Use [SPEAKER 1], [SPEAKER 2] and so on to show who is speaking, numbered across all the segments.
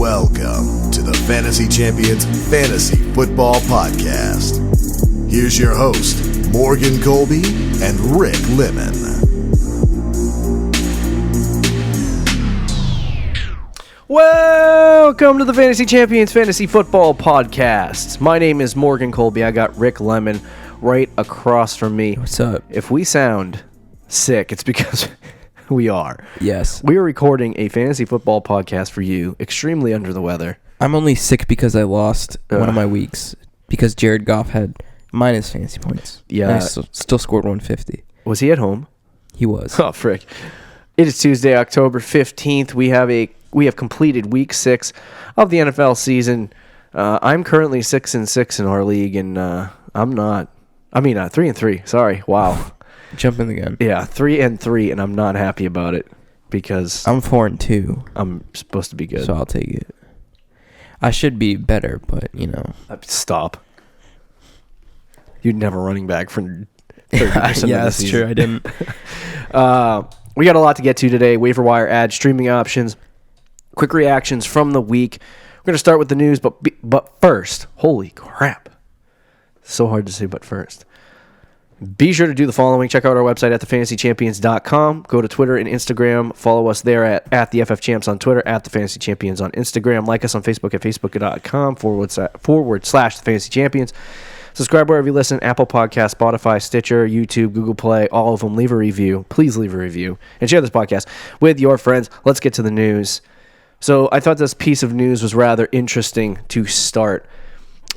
[SPEAKER 1] Welcome to the Fantasy Champions Fantasy Football Podcast. Here's your host, Morgan Colby and Rick Lemon.
[SPEAKER 2] Welcome to the Fantasy Champions Fantasy Football Podcast. My name is Morgan Colby. I got Rick Lemon right across from me.
[SPEAKER 3] What's up?
[SPEAKER 2] If we sound sick, it's because we are.
[SPEAKER 3] Yes.
[SPEAKER 2] We are recording a fantasy football podcast for you, extremely under the weather.
[SPEAKER 3] I'm only sick because I lost one of my weeks because Jared Goff had minus fantasy points.
[SPEAKER 2] Yeah.
[SPEAKER 3] And I still scored 150.
[SPEAKER 2] Was he at home?
[SPEAKER 3] He was.
[SPEAKER 2] Oh, frick. It is Tuesday, October 15th. We have completed week 6 of the NFL season. I'm currently 6-6 in our league, and I'm not. 3-3. Sorry. Wow.
[SPEAKER 3] Jumping the gun.
[SPEAKER 2] Yeah, 3-3, and I'm not happy about it because
[SPEAKER 3] I'm 4-2.
[SPEAKER 2] I'm supposed to be good.
[SPEAKER 3] So I'll take it. I should be better, but
[SPEAKER 2] Stop. You'd never running back for 30% of the
[SPEAKER 3] that's
[SPEAKER 2] season.
[SPEAKER 3] true. I didn't.
[SPEAKER 2] We got a lot to get to today. Waiver wire ads, streaming options, quick reactions from the week. We're going to start with the news, but first, holy crap. So hard to say, but first. Be sure to do the following. Check out our website at thefantasychampions.com. Go to Twitter and Instagram. Follow us there at the FFChamps on Twitter, at the Fantasy Champions on Instagram. Like us on Facebook at facebook.com/the Fantasy Champions. Subscribe wherever you listen. Apple Podcasts, Spotify, Stitcher, YouTube, Google Play, all of them. Leave a review. Please leave a review. And share this podcast with your friends. Let's get to the news. So I thought this piece of news was rather interesting to start.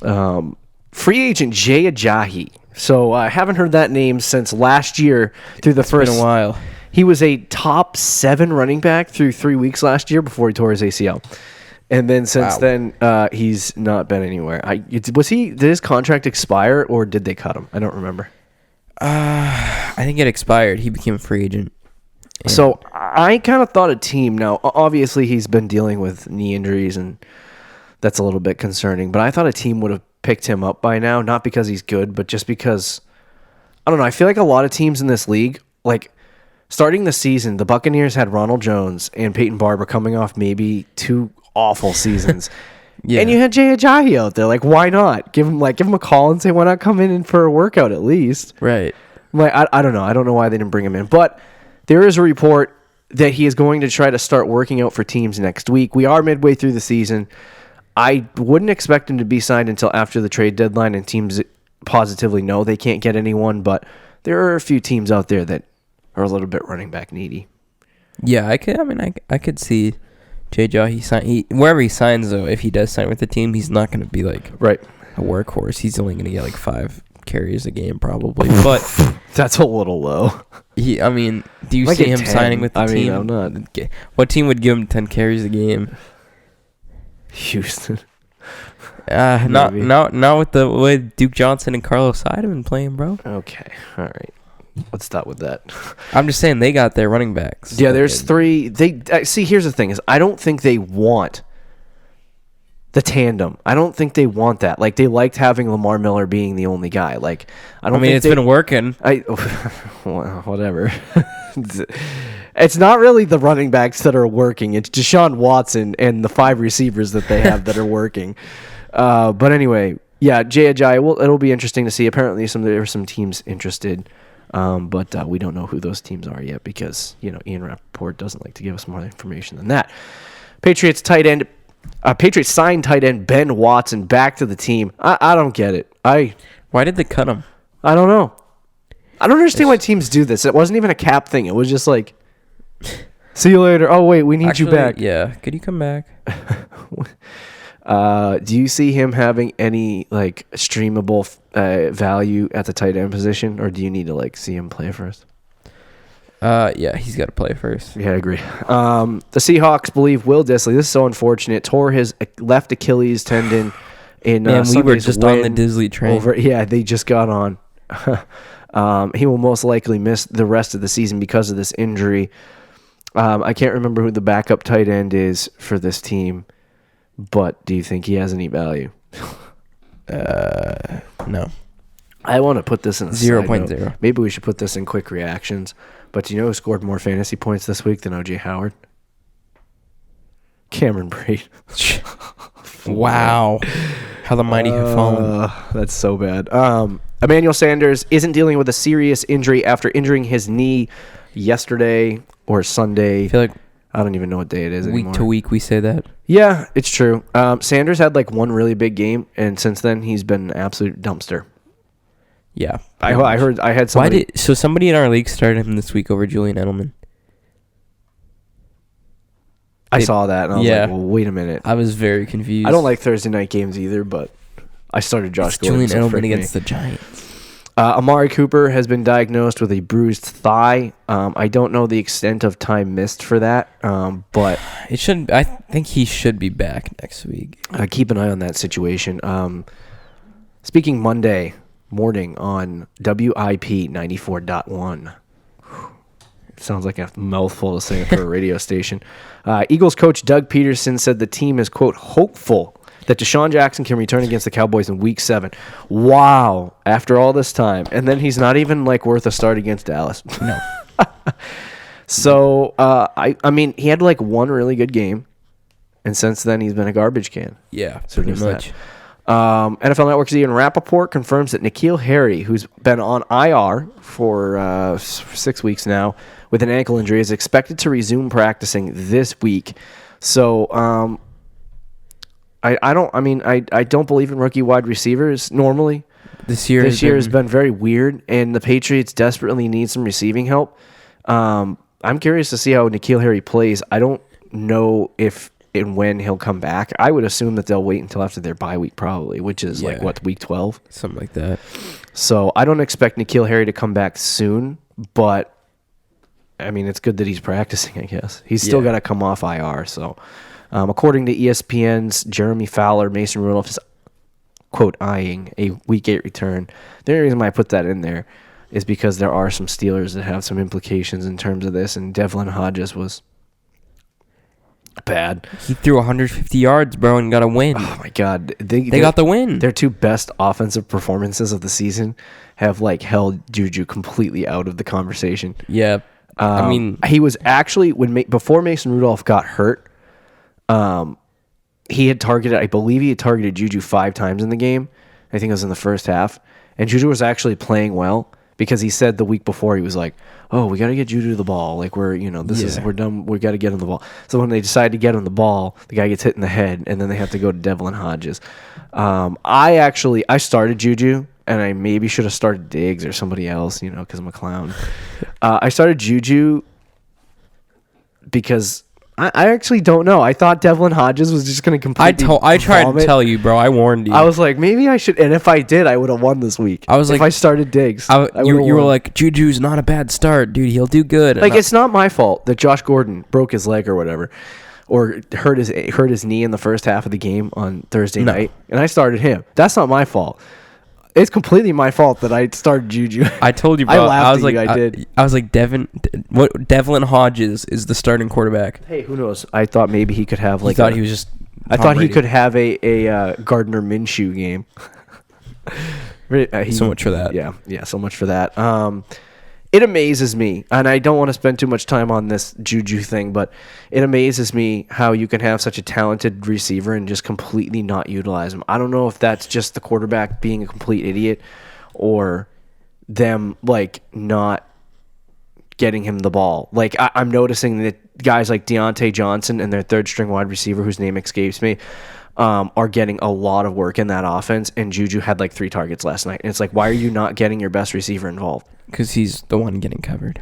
[SPEAKER 2] Free agent Jay Ajayi. So I haven't heard that name since last year through the first.
[SPEAKER 3] It's been a while.
[SPEAKER 2] He was a top 7 running back through 3 weeks last year before he tore his ACL. And then since then, he's not been anywhere. Did his contract expire or did they cut him? I don't remember.
[SPEAKER 3] I think it expired. He became a free agent.
[SPEAKER 2] So I kind of thought a team. Now, obviously, he's been dealing with knee injuries, and that's a little bit concerning. But I thought a team would have picked him up by now, not because he's good, but just because, I don't know, I feel like a lot of teams in this league, like starting the season, the Buccaneers had Ronald Jones and Peyton Barber coming off maybe 2 awful seasons.
[SPEAKER 3] Yeah.
[SPEAKER 2] And you had Jay Ajayi out there. Like, why not? Give him a call and say, why not come in for a workout at least?
[SPEAKER 3] Right.
[SPEAKER 2] Like, I don't know. I don't know why they didn't bring him in. But there is a report that he is going to try to start working out for teams next week. We are midway through the season. I wouldn't expect him to be signed until after the trade deadline, and teams positively know they can't get anyone, but there are a few teams out there that are a little bit running back needy.
[SPEAKER 3] Yeah, I could see Jay Ajayi sign wherever he signs though. If he does sign with the team, he's not going to be like
[SPEAKER 2] right
[SPEAKER 3] a workhorse. He's only going to get like 5 carries a game probably. But
[SPEAKER 2] that's a little low.
[SPEAKER 3] Do you see him
[SPEAKER 2] 10.
[SPEAKER 3] signing with the team?
[SPEAKER 2] I'm not.
[SPEAKER 3] What team would give him 10 carries a game?
[SPEAKER 2] Houston.
[SPEAKER 3] Not with the way Duke Johnson and Carlos Hyde have been playing, bro.
[SPEAKER 2] Okay, all right. Let's stop with that.
[SPEAKER 3] I'm just saying they got their running backs.
[SPEAKER 2] Yeah, there's 3. See, here's the thing: is I don't think they want the tandem. I don't think they want that. Like, they liked having Lamar Miller being the only guy. Like, I don't.
[SPEAKER 3] It's been working.
[SPEAKER 2] Well, whatever. It's not really the running backs that are working. It's Deshaun Watson and the 5 receivers that they have that are working. But anyway, yeah, Jay Ajayi. It'll be interesting to see. Apparently, there are some teams interested, but we don't know who those teams are yet because Ian Rappaport doesn't like to give us more information than that. Patriots signed tight end Ben Watson back to the team. I don't get it.
[SPEAKER 3] Why did they cut him?
[SPEAKER 2] I don't know. I don't understand why teams do this. It wasn't even a cap thing. It was just like, see you later. Oh, wait, we need you back.
[SPEAKER 3] Yeah, could you come back?
[SPEAKER 2] Do you see him having any streamable value at the tight end position, or do you need to see him play first?
[SPEAKER 3] Yeah, he's got to play first.
[SPEAKER 2] Yeah, I agree. The Seahawks believe Will Dissly. This is so unfortunate. Tore his left Achilles tendon in.
[SPEAKER 3] Man, we were just on the
[SPEAKER 2] Dissly
[SPEAKER 3] train.
[SPEAKER 2] Yeah, they just got on. He will most likely miss the rest of the season because of this injury. I can't remember who the backup tight end is for this team, but do you think he has any value?
[SPEAKER 3] No.
[SPEAKER 2] I want to put this in
[SPEAKER 3] 0.0.
[SPEAKER 2] Maybe we should put this in quick reactions. But do you know who scored more fantasy points this week than O.J. Howard? Cameron Braid.
[SPEAKER 3] Wow. How the mighty have fallen.
[SPEAKER 2] That's so bad. Emmanuel Sanders isn't dealing with a serious injury after injuring his knee yesterday or Sunday.
[SPEAKER 3] I feel like
[SPEAKER 2] I don't even know what day it is anymore.
[SPEAKER 3] week to week we say that.
[SPEAKER 2] Yeah, it's true. Sanders had like one really big game, and since then he's been an absolute dumpster.
[SPEAKER 3] Yeah.
[SPEAKER 2] I heard I had somebody.
[SPEAKER 3] So somebody in our league started him this week over Julian Edelman.
[SPEAKER 2] I saw that, and I was like, well, wait a minute.
[SPEAKER 3] I was very confused.
[SPEAKER 2] I don't like Thursday night games either, but I started Josh Gordon.
[SPEAKER 3] Julian Edelman against the Giants.
[SPEAKER 2] Amari Cooper has been diagnosed with a bruised thigh. I don't know the extent of time missed for that, but
[SPEAKER 3] it shouldn't. I think he should be back next week.
[SPEAKER 2] Keep an eye on that situation. Speaking Monday morning on WIP 94.1. Sounds like a mouthful to say for a radio station. Eagles coach Doug Peterson said the team is, quote, hopeful that Deshaun Jackson can return against the Cowboys in Week 7. Wow. After all this time. And then he's not even, like, worth a start against Dallas.
[SPEAKER 3] No.
[SPEAKER 2] So, I mean, he had, like, one really good game. And since then, he's been a garbage can.
[SPEAKER 3] Yeah,
[SPEAKER 2] So
[SPEAKER 3] pretty
[SPEAKER 2] there's
[SPEAKER 3] much.
[SPEAKER 2] NFL Network's Ian Rappaport confirms that N'Keal Harry, who's been on IR for 6 weeks now with an ankle injury, is expected to resume practicing this week. So I don't believe in rookie wide receivers normally.
[SPEAKER 3] This year
[SPEAKER 2] has been very weird, and the Patriots desperately need some receiving help. I'm curious to see how N'Keal Harry plays. I don't know if and when he'll come back. I would assume that they'll wait until after their bye week probably, which is week 12?
[SPEAKER 3] Something like that.
[SPEAKER 2] So I don't expect N'Keal Harry to come back soon, but I mean, it's good that he's practicing, I guess. He's still got to come off IR. So according to ESPN's Jeremy Fowler, Mason Rudolph is, quote, eyeing a Week 8 return. The only reason why I put that in there is because there are some Steelers that have some implications in terms of this, and Devlin Hodges was bad.
[SPEAKER 3] He threw 150 yards, bro, and got a win.
[SPEAKER 2] Oh, my God.
[SPEAKER 3] They got the win.
[SPEAKER 2] Their two best offensive performances of the season have, like, held Juju completely out of the conversation.
[SPEAKER 3] Yeah. I mean,
[SPEAKER 2] he was actually, before Mason Rudolph got hurt, he had targeted Juju 5 times in the game. I think it was in the first half. And Juju was actually playing well because he said the week before, he was like, oh, we got to get Juju the ball. Like, we're done. We got to get him the ball. So when they decide to get him the ball, the guy gets hit in the head, and then they have to go to Devlin Hodges. I started Juju, and I maybe should have started Diggs or somebody else, because I'm a clown. I started Juju because I actually don't know. I thought Devlin Hodges was just going to completely
[SPEAKER 3] I tried to tell you, bro. I warned you.
[SPEAKER 2] I was like, maybe I should. And if I did, I would have won this week.
[SPEAKER 3] I was
[SPEAKER 2] if
[SPEAKER 3] like,
[SPEAKER 2] I started Diggs.
[SPEAKER 3] You were like, Juju's not a bad start, dude. He'll do good.
[SPEAKER 2] Like, it's not my fault that Josh Gordon broke his leg or whatever, or hurt his knee in the first half of the game on Thursday night, and I started him. That's not my fault. It's completely my fault that I started Juju.
[SPEAKER 3] I told you, bro.
[SPEAKER 2] I laughed at you. I did.
[SPEAKER 3] I was like, Devlin Hodges is the starting quarterback.
[SPEAKER 2] Hey, who knows? I thought maybe he could have like.
[SPEAKER 3] He was just.
[SPEAKER 2] I thought he could have a Gardner Minshew game.
[SPEAKER 3] So much for that.
[SPEAKER 2] Yeah. So much for that. It amazes me, and I don't want to spend too much time on this Juju thing, but it amazes me how you can have such a talented receiver and just completely not utilize him. I don't know if that's just the quarterback being a complete idiot or them, like, not getting him the ball. Like, I'm noticing that guys like Deontay Johnson and their third-string wide receiver, whose name escapes me, are getting a lot of work in that offense, and Juju had like 3 targets last night. And it's like, why are you not getting your best receiver involved?
[SPEAKER 3] Because he's the one getting covered.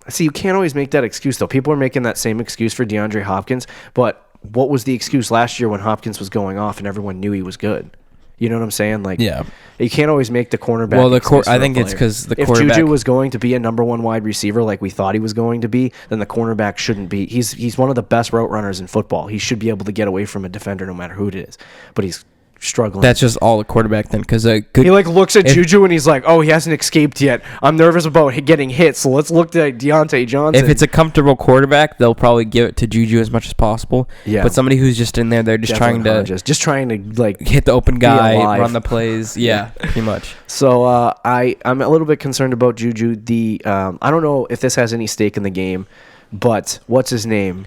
[SPEAKER 2] See, you can't always make that excuse, though. People are making that same excuse for DeAndre Hopkins, but what was the excuse last year when Hopkins was going off and everyone knew he was good? You know what I'm saying? Like,
[SPEAKER 3] yeah.
[SPEAKER 2] You can't always make the cornerback.
[SPEAKER 3] Well, I think it's because the quarterback.
[SPEAKER 2] If Juju was going to be a number 1 wide receiver like we thought he was going to be, then the cornerback shouldn't be. He's one of the best route runners in football. He should be able to get away from a defender no matter who it is. But he's struggling.
[SPEAKER 3] That's just all the quarterback then, because he
[SPEAKER 2] like looks at Juju and he's like, oh, he hasn't escaped yet. I'm nervous about getting hit, so let's look at Deontay Johnson.
[SPEAKER 3] If it's a comfortable quarterback, they'll probably give it to Juju as much as possible.
[SPEAKER 2] Yeah.
[SPEAKER 3] But somebody who's just in there, they're just trying to
[SPEAKER 2] like
[SPEAKER 3] hit the open guy, run the plays. Yeah, pretty much.
[SPEAKER 2] So I'm a little bit concerned about Juju. I don't know if this has any stake in the game, but what's his name?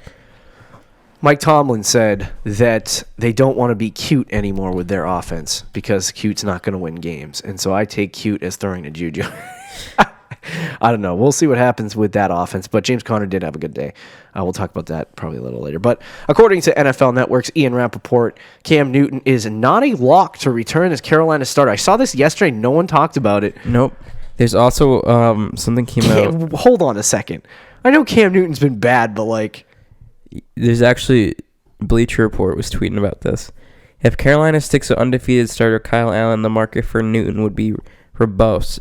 [SPEAKER 2] Mike Tomlin said that they don't want to be cute anymore with their offense because cute's not going to win games. And so I take cute as throwing to Juju. I don't know. We'll see what happens with that offense. But James Conner did have a good day. We'll talk about that probably a little later. But according to NFL Network's Ian Rappaport, Cam Newton is not a lock to return as Carolina's starter. I saw this yesterday. No one talked about it.
[SPEAKER 3] Nope. There's also something came out.
[SPEAKER 2] Hold on a second. I know Cam Newton's been bad, but like...
[SPEAKER 3] There's actually... Bleacher Report was tweeting about this. If Carolina sticks with undefeated starter Kyle Allen, the market for Newton would be robust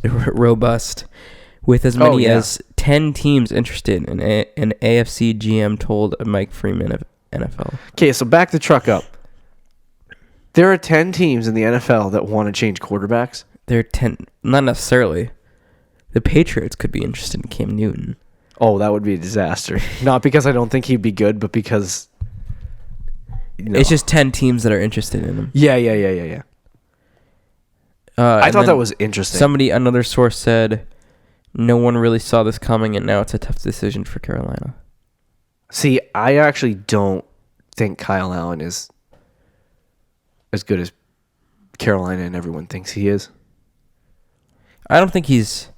[SPEAKER 3] with as many as 10 teams interested, an AFC GM told Mike Freeman of NFL.
[SPEAKER 2] Okay, so back the truck up. There are 10 teams in the NFL that want to change quarterbacks.
[SPEAKER 3] There are 10, not necessarily. The Patriots could be interested in Cam Newton.
[SPEAKER 2] Oh, that would be a disaster. Not because I don't think he'd be good, but because... No.
[SPEAKER 3] It's just 10 teams that are interested in him.
[SPEAKER 2] Yeah. I thought that was interesting.
[SPEAKER 3] Another source said, no one really saw this coming, and now it's a tough decision for Carolina.
[SPEAKER 2] See, I actually don't think Kyle Allen is as good as Carolina and everyone thinks he is.
[SPEAKER 3] I don't think he's...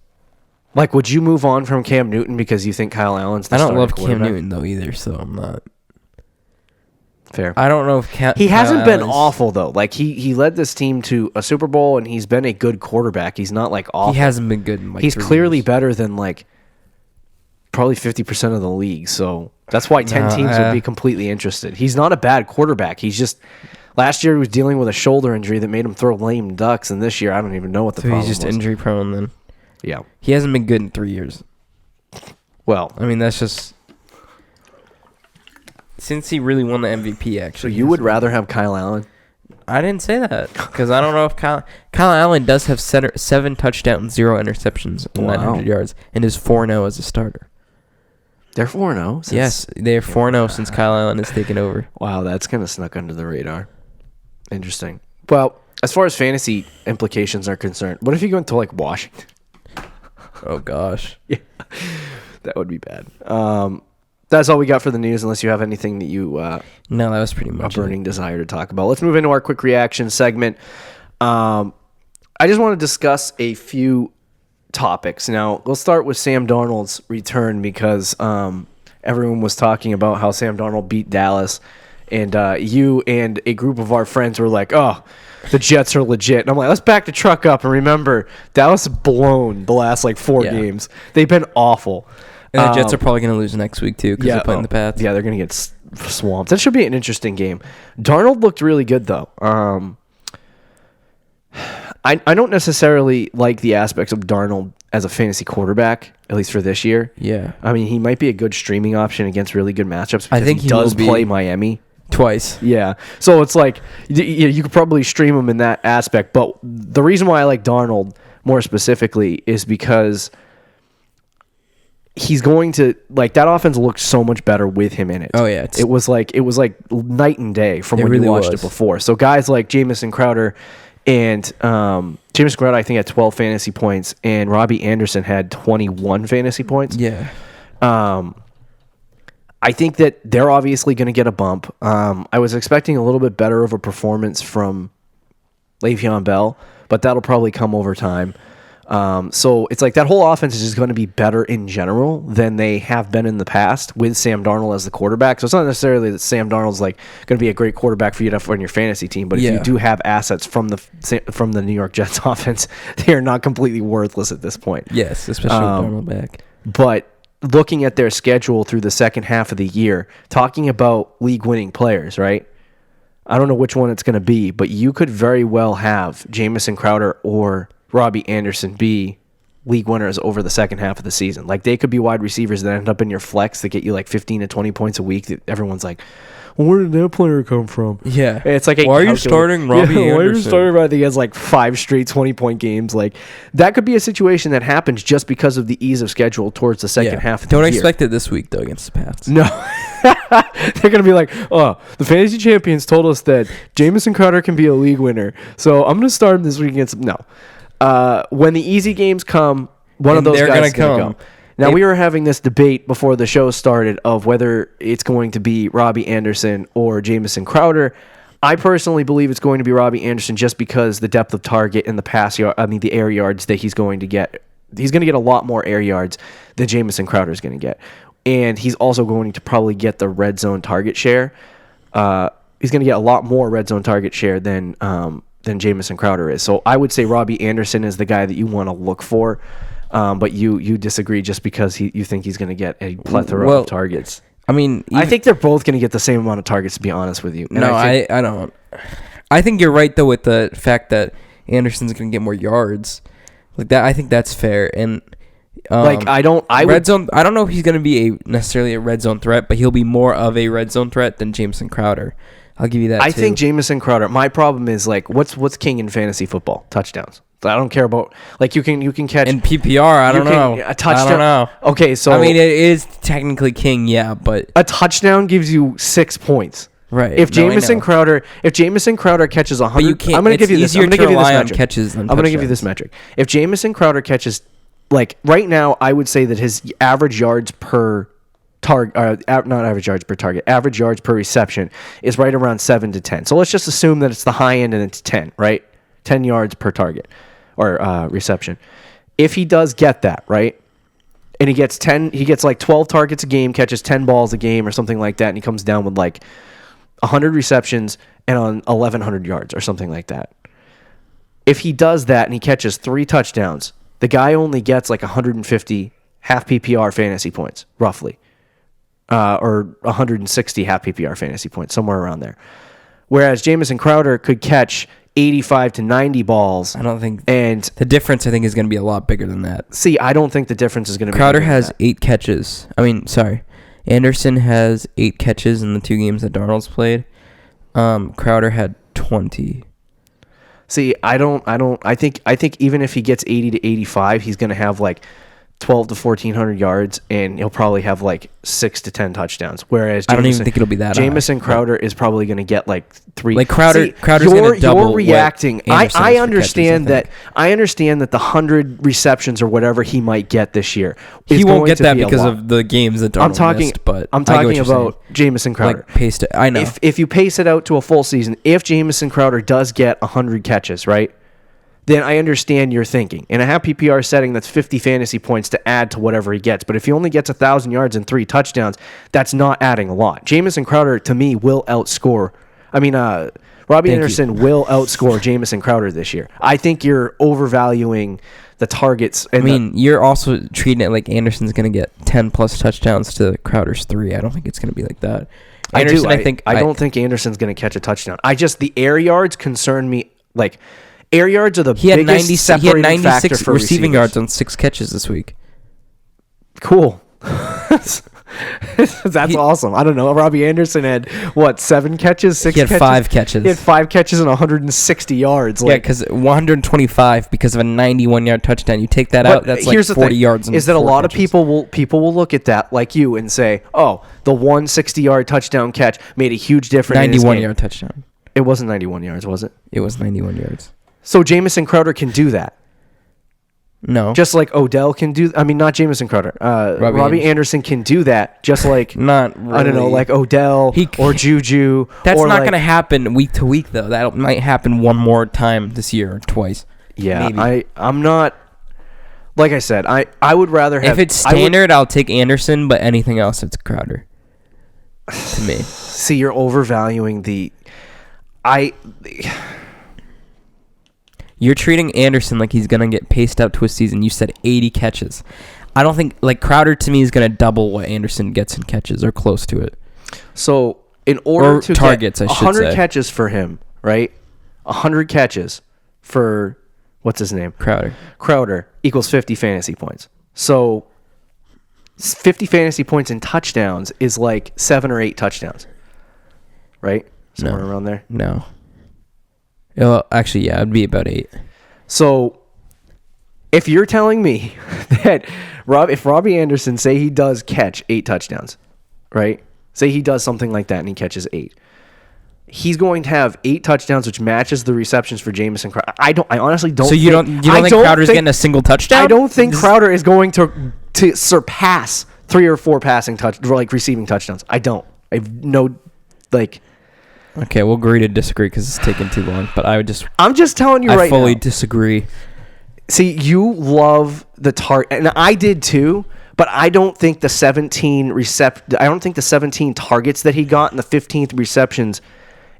[SPEAKER 2] Like, would you move on from Cam Newton because you think Kyle Allen's the starting quarterback?
[SPEAKER 3] I don't love Cam Newton, though, either, so I'm not...
[SPEAKER 2] Fair.
[SPEAKER 3] I don't know if
[SPEAKER 2] he hasn't been awful though. Like he led this team to a Super Bowl and he's been a good quarterback. He's not like awful.
[SPEAKER 3] He hasn't been good in like
[SPEAKER 2] he's
[SPEAKER 3] 3
[SPEAKER 2] clearly
[SPEAKER 3] years.
[SPEAKER 2] Better than like probably 50% of the league. So that's why 10 teams would be completely interested. He's not a bad quarterback. He's just last year he was dealing with a shoulder injury that made him throw lame ducks, and this year I don't even know what the problem was.
[SPEAKER 3] He's just injury prone then.
[SPEAKER 2] Yeah.
[SPEAKER 3] He hasn't been good in 3 years.
[SPEAKER 2] Well,
[SPEAKER 3] I mean that's just since he really won the MVP, actually.
[SPEAKER 2] So you would rather have Kyle Allen?
[SPEAKER 3] I didn't say that because I don't know if Kyle Allen does have 7 touchdowns, 0 interceptions, and 900 yards, and is 4-0 as a starter.
[SPEAKER 2] They're 4-0?
[SPEAKER 3] Yes, they're 4-0 since Kyle Allen has taken over.
[SPEAKER 2] Wow, that's kind of snuck under the radar. Interesting. Well, as far as fantasy implications are concerned, what if you go into like Washington?
[SPEAKER 3] Oh, gosh.
[SPEAKER 2] Yeah, that would be bad. That's all we got for the news, unless you have anything that you...
[SPEAKER 3] no, that was pretty much
[SPEAKER 2] a burning desire to talk about. Let's move into our quick reaction segment. I just want to discuss a few topics. Now, we'll start with Sam Darnold's return because everyone was talking about how Sam Darnold beat Dallas, and you and a group of our friends were like, oh, the Jets are legit. And I'm like, let's back the truck up and remember, Dallas has blown the last like 4 games. They've been awful.
[SPEAKER 3] And the Jets are probably going to lose next week, too, because they're playing the Pats.
[SPEAKER 2] Yeah, they're going to get swamped. That should be an interesting game. Darnold looked really good, though. I don't necessarily like the aspects of Darnold as a fantasy quarterback, at least for this year.
[SPEAKER 3] Yeah.
[SPEAKER 2] I mean, he might be a good streaming option against really good matchups because
[SPEAKER 3] I think
[SPEAKER 2] he does play Miami.
[SPEAKER 3] Twice.
[SPEAKER 2] Yeah. So it's like you could probably stream him in that aspect. But the reason why I like Darnold more specifically is because he's going to like that offense looked so much better with him in it.
[SPEAKER 3] Oh yeah,
[SPEAKER 2] it was like night and day from when you watched it before. So guys like Jamison Crowder and Jamison Crowder I think had 12 fantasy points and Robby Anderson had 21 fantasy points.
[SPEAKER 3] Yeah.
[SPEAKER 2] I think that they're obviously going to get a bump. I was expecting a little bit better of a performance from Le'Veon Bell, but that'll probably come over time. So it's like that whole offense is just going to be better in general than they have been in the past with Sam Darnold as the quarterback. So it's not necessarily that Sam Darnold's like going to be a great quarterback for you to have on your fantasy team, but if you do have assets from the New York Jets offense, they are not completely worthless at this point.
[SPEAKER 3] Yes, especially with Darnold back.
[SPEAKER 2] But looking at their schedule through the second half of the year, talking about league-winning players, right? I don't know which one it's going to be, but you could very well have Jamison Crowder or Robby Anderson be league winners over the second half of the season. Like, they could be wide receivers that end up in your flex that get you like 15 to 20 points a week that everyone's like, well, where did that player come from?
[SPEAKER 3] Yeah.
[SPEAKER 2] It's like,
[SPEAKER 3] why are you starting Robby Anderson?
[SPEAKER 2] Why are you starting Robby? He has like 5 straight 20-point games. Like, that could be a situation that happens just because of the ease of schedule towards the second half of the year.
[SPEAKER 3] Don't expect it this week, though, against the Pats.
[SPEAKER 2] No. They're going to be like, oh, the fantasy champions told us that Jamison Crowder can be a league winner, so I'm going to start him this week against... No. When the easy games come, one of those guys is going to go. Now, we were having this debate before the show started of whether it's going to be Robby Anderson or Jamison Crowder. I personally believe it's going to be Robby Anderson just because the depth of target and the air yards that he's going to get. He's going to get a lot more air yards than Jamison Crowder is going to get. And he's also going to probably get the red zone target share. He's going to get a lot more red zone target share than Jamison Crowder is. So I would say Robby Anderson is the guy that you want to look for. But you disagree just because you think he's going to get a plethora of targets.
[SPEAKER 3] I mean,
[SPEAKER 2] I think they're both going to get the same amount of targets, to be honest with you. And
[SPEAKER 3] I don't. I think you're right though with the fact that Anderson's going to get more yards. Like that, I think that's fair. And
[SPEAKER 2] I don't
[SPEAKER 3] know if he's going to be necessarily a red zone threat, but he'll be more of a red zone threat than Jamison Crowder. I'll give you that.
[SPEAKER 2] I think Jamison Crowder. My problem is what's king in fantasy football? Touchdowns. I don't care about you can catch
[SPEAKER 3] in PPR. I don't know
[SPEAKER 2] a touchdown.
[SPEAKER 3] I don't know.
[SPEAKER 2] Okay, so
[SPEAKER 3] I mean it is technically king, yeah, but
[SPEAKER 2] a touchdown gives you 6 points.
[SPEAKER 3] Right.
[SPEAKER 2] If Jamison Crowder catches 100,
[SPEAKER 3] but you can't.
[SPEAKER 2] I'm going to give you this. I'm going to give you this metric.
[SPEAKER 3] Catches
[SPEAKER 2] I'm going to give you this metric. If Jamison Crowder catches, right now, I would say that his average yards per target, not average yards per target, average yards per reception is right around 7 to 10. So let's just assume that it's the high end and it's 10, right? 10 yards per target or reception. If he does get that, right? And he gets 12 targets a game, catches 10 balls a game or something like that, and he comes down with 100 receptions and on 1,100 yards or something like that. If he does that and he catches 3 touchdowns, the guy only gets 150 half PPR fantasy points, roughly. Or 160 half PPR fantasy points, somewhere around there. Whereas Jamison Crowder could catch 85 to 90 balls.
[SPEAKER 3] I don't think...
[SPEAKER 2] And
[SPEAKER 3] the difference, I think, is going to be a lot bigger than that.
[SPEAKER 2] See, I don't think the difference is going to be
[SPEAKER 3] Crowder has 8 catches. Anderson has 8 catches in the 2 games that Darnold's played. Crowder had 20.
[SPEAKER 2] See, I think even if he gets 80 to 85, he's going to have 12 to 1,400 yards, and he'll probably have 6 to 10 touchdowns. Whereas
[SPEAKER 3] I don't even think it'll be that
[SPEAKER 2] Jamison
[SPEAKER 3] high.
[SPEAKER 2] Crowder is probably going to get 3.
[SPEAKER 3] Crowder's going to double.
[SPEAKER 2] You're reacting. I understand
[SPEAKER 3] catches,
[SPEAKER 2] I understand that the 100 receptions or whatever he might get this year.
[SPEAKER 3] He won't get that because of the games that Darnold missed. But
[SPEAKER 2] I'm talking about Jamison Crowder.
[SPEAKER 3] Pace it. I know.
[SPEAKER 2] If you pace it out to a full season, if Jamison Crowder does get 100 catches, right? Then I understand your thinking. In a half PPR setting, that's 50 fantasy points to add to whatever he gets. But if he only gets 1,000 yards and 3 touchdowns, that's not adding a lot. Jamison Crowder, to me, will outscore. Robby Anderson will outscore Jamison Crowder this year. I think you're overvaluing the targets.
[SPEAKER 3] You're also treating it like Anderson's going to get 10-plus touchdowns to Crowder's 3. I don't think it's going to be like that.
[SPEAKER 2] Anderson, I don't think Anderson's going to catch a touchdown. The air yards concern me. Air yards are the biggest separating factor for receivers. He had 96
[SPEAKER 3] receiving yards on 6 catches this week.
[SPEAKER 2] Cool. That's awesome. I don't know. Robby Anderson had, 7 catches, 6 catches?
[SPEAKER 3] He had 5 catches.
[SPEAKER 2] He had 5 catches and 160 yards.
[SPEAKER 3] Because 125 because of a 91-yard touchdown. You take that out, that's 40 yards.
[SPEAKER 2] Is that a lot of people will look at that like you and say, oh, the 160-yard touchdown catch made a huge difference.
[SPEAKER 3] 91-yard touchdown.
[SPEAKER 2] It wasn't 91 yards, was it?
[SPEAKER 3] It was 91 yards.
[SPEAKER 2] So Jamison Crowder can do that.
[SPEAKER 3] No.
[SPEAKER 2] Just like Odell can do... not Jamison Crowder. Robby Anderson can do that, just like...
[SPEAKER 3] Not really.
[SPEAKER 2] I don't know, like Odell or Juju.
[SPEAKER 3] That's not going to happen week to week, though. That might happen one more time this year or twice.
[SPEAKER 2] Yeah, maybe. I'm not... Like I said, I would rather have...
[SPEAKER 3] If it's standard, I'll take Anderson, but anything else, it's Crowder. To me.
[SPEAKER 2] See, you're overvaluing the...
[SPEAKER 3] You're treating Anderson like he's going to get paced out to a season. You said 80 catches. I don't think... Crowder, to me, is going to double what Anderson gets in catches or close to it.
[SPEAKER 2] So, in order to
[SPEAKER 3] targets,
[SPEAKER 2] get 100 catches for him, right? 100 catches for... What's his name? Crowder equals 50 fantasy points. So, 50 fantasy points in touchdowns is 7 or 8 touchdowns. Right? Somewhere around there?
[SPEAKER 3] No. Well, actually, yeah, it'd be about 8.
[SPEAKER 2] So, if you're telling me that if Robby Anderson, say he does catch 8 touchdowns, right? Say he does something like that and he catches 8. he's going to have 8 touchdowns, which matches the receptions for Jamison Crowder. I honestly don't.
[SPEAKER 3] So you don't think Crowder's getting a single touchdown?
[SPEAKER 2] I don't think Crowder is going to surpass 3 or 4 receiving touchdowns. I don't. I have no like.
[SPEAKER 3] Okay, we'll agree to disagree because it's taking too long. But
[SPEAKER 2] I'm just telling you right now.
[SPEAKER 3] I fully disagree.
[SPEAKER 2] See, you love the target, and I did too. But I don't think the 17 targets that he got and the 15th receptions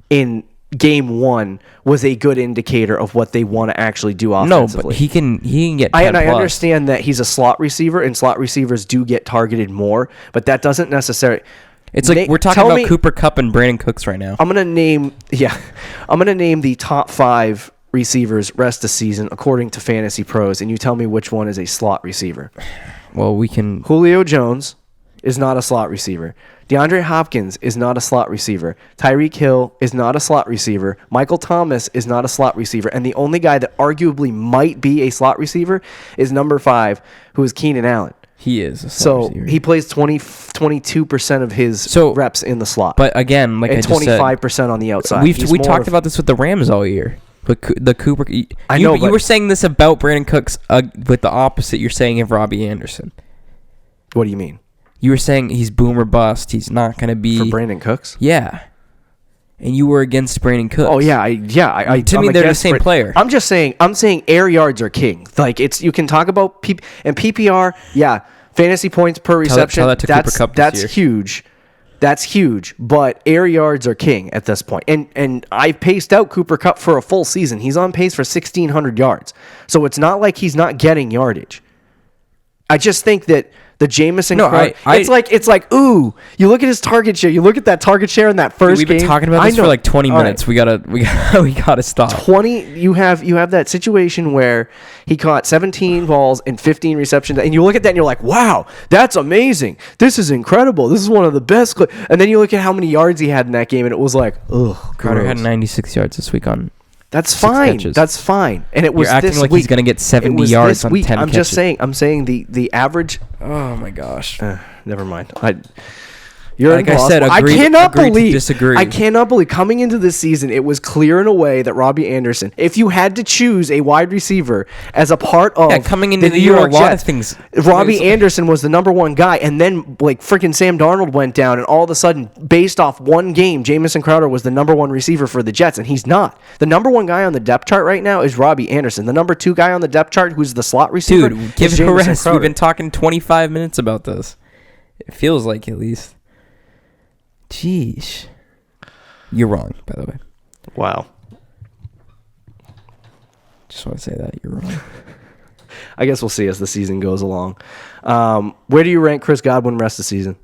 [SPEAKER 2] in game 1 was a good indicator of what they want to actually do offensively.
[SPEAKER 3] No, but he can get 10
[SPEAKER 2] I
[SPEAKER 3] plus.
[SPEAKER 2] understand that he's a slot receiver, and slot receivers do get targeted more, but that doesn't necessarily.
[SPEAKER 3] It's like we're talking about Cooper Kupp and Brandon Cooks right now.
[SPEAKER 2] I'm gonna name the top 5 receivers rest of season according to Fantasy Pros, and you tell me which one is a slot receiver.
[SPEAKER 3] Well, we can.
[SPEAKER 2] Julio Jones is not a slot receiver. DeAndre Hopkins is not a slot receiver. Tyreek Hill is not a slot receiver. Michael Thomas is not a slot receiver. And the only guy that arguably might be a slot receiver is number 5, who is Keenan Allen.
[SPEAKER 3] He is a slot receiver.
[SPEAKER 2] He plays 22% of his reps in the slot.
[SPEAKER 3] But again, like I just said,
[SPEAKER 2] 25% on the outside.
[SPEAKER 3] We talked about this with the Rams all year. But the Cooper, you were saying this about Brandon Cooks with the opposite. You're saying of Robby Anderson.
[SPEAKER 2] What do you mean?
[SPEAKER 3] You were saying he's boom or bust. He's not going to be
[SPEAKER 2] for Brandon Cooks.
[SPEAKER 3] Yeah, and you were against Brandon Cooks.
[SPEAKER 2] Oh yeah, to
[SPEAKER 3] me they're the same player.
[SPEAKER 2] I'm saying air yards are king. Like you can talk about PPR. Yeah, fantasy points per reception. That's huge. That's huge, but air yards are king at this point. And I've paced out Cooper Kupp for a full season. He's on pace for 1,600 yards. So it's not like he's not getting yardage. I just think that the Jamison it's like, ooh, you look at his target share. You look at that target share in that first game.
[SPEAKER 3] We've been talking about this for like 20 minutes. Right. We gotta stop.
[SPEAKER 2] 20. You have that situation where he caught 17 balls and 15 receptions, and you look at that and you're like, wow, that's amazing. This is incredible. This is one of the best. And then you look at how many yards he had in that game, and it was like, ugh.
[SPEAKER 3] Crowder had 96 yards this week on.
[SPEAKER 2] That's fine.
[SPEAKER 3] Catches.
[SPEAKER 2] That's fine. And it was
[SPEAKER 3] You're acting
[SPEAKER 2] this
[SPEAKER 3] like
[SPEAKER 2] week.
[SPEAKER 3] He's going to get 70 yards on 10 catches.
[SPEAKER 2] I'm saying the average.
[SPEAKER 3] Oh my gosh.
[SPEAKER 2] Never mind.
[SPEAKER 3] You're like I said, I cannot
[SPEAKER 2] believe coming into this season, it was clear in a way that Robby Anderson, if you had to choose a wide receiver as a part of
[SPEAKER 3] coming into the year, a lot of things.
[SPEAKER 2] Robby Anderson was the number 1 guy, and then like freaking Sam Darnold went down, and all of a sudden, based off one game, Jamison Crowder was the number 1 receiver for the Jets, and he's not. The number 1 guy on the depth chart right now is Robby Anderson. The number 2 guy on the depth chart, who's the slot receiver,
[SPEAKER 3] dude, give him a rest. We've been talking 25 minutes about this. It feels like, at least. Jeez. You're wrong, by the way.
[SPEAKER 2] Wow.
[SPEAKER 3] Just want to say that. You're wrong.
[SPEAKER 2] I guess we'll see as the season goes along. Where do you rank Chris Godwin rest of the season?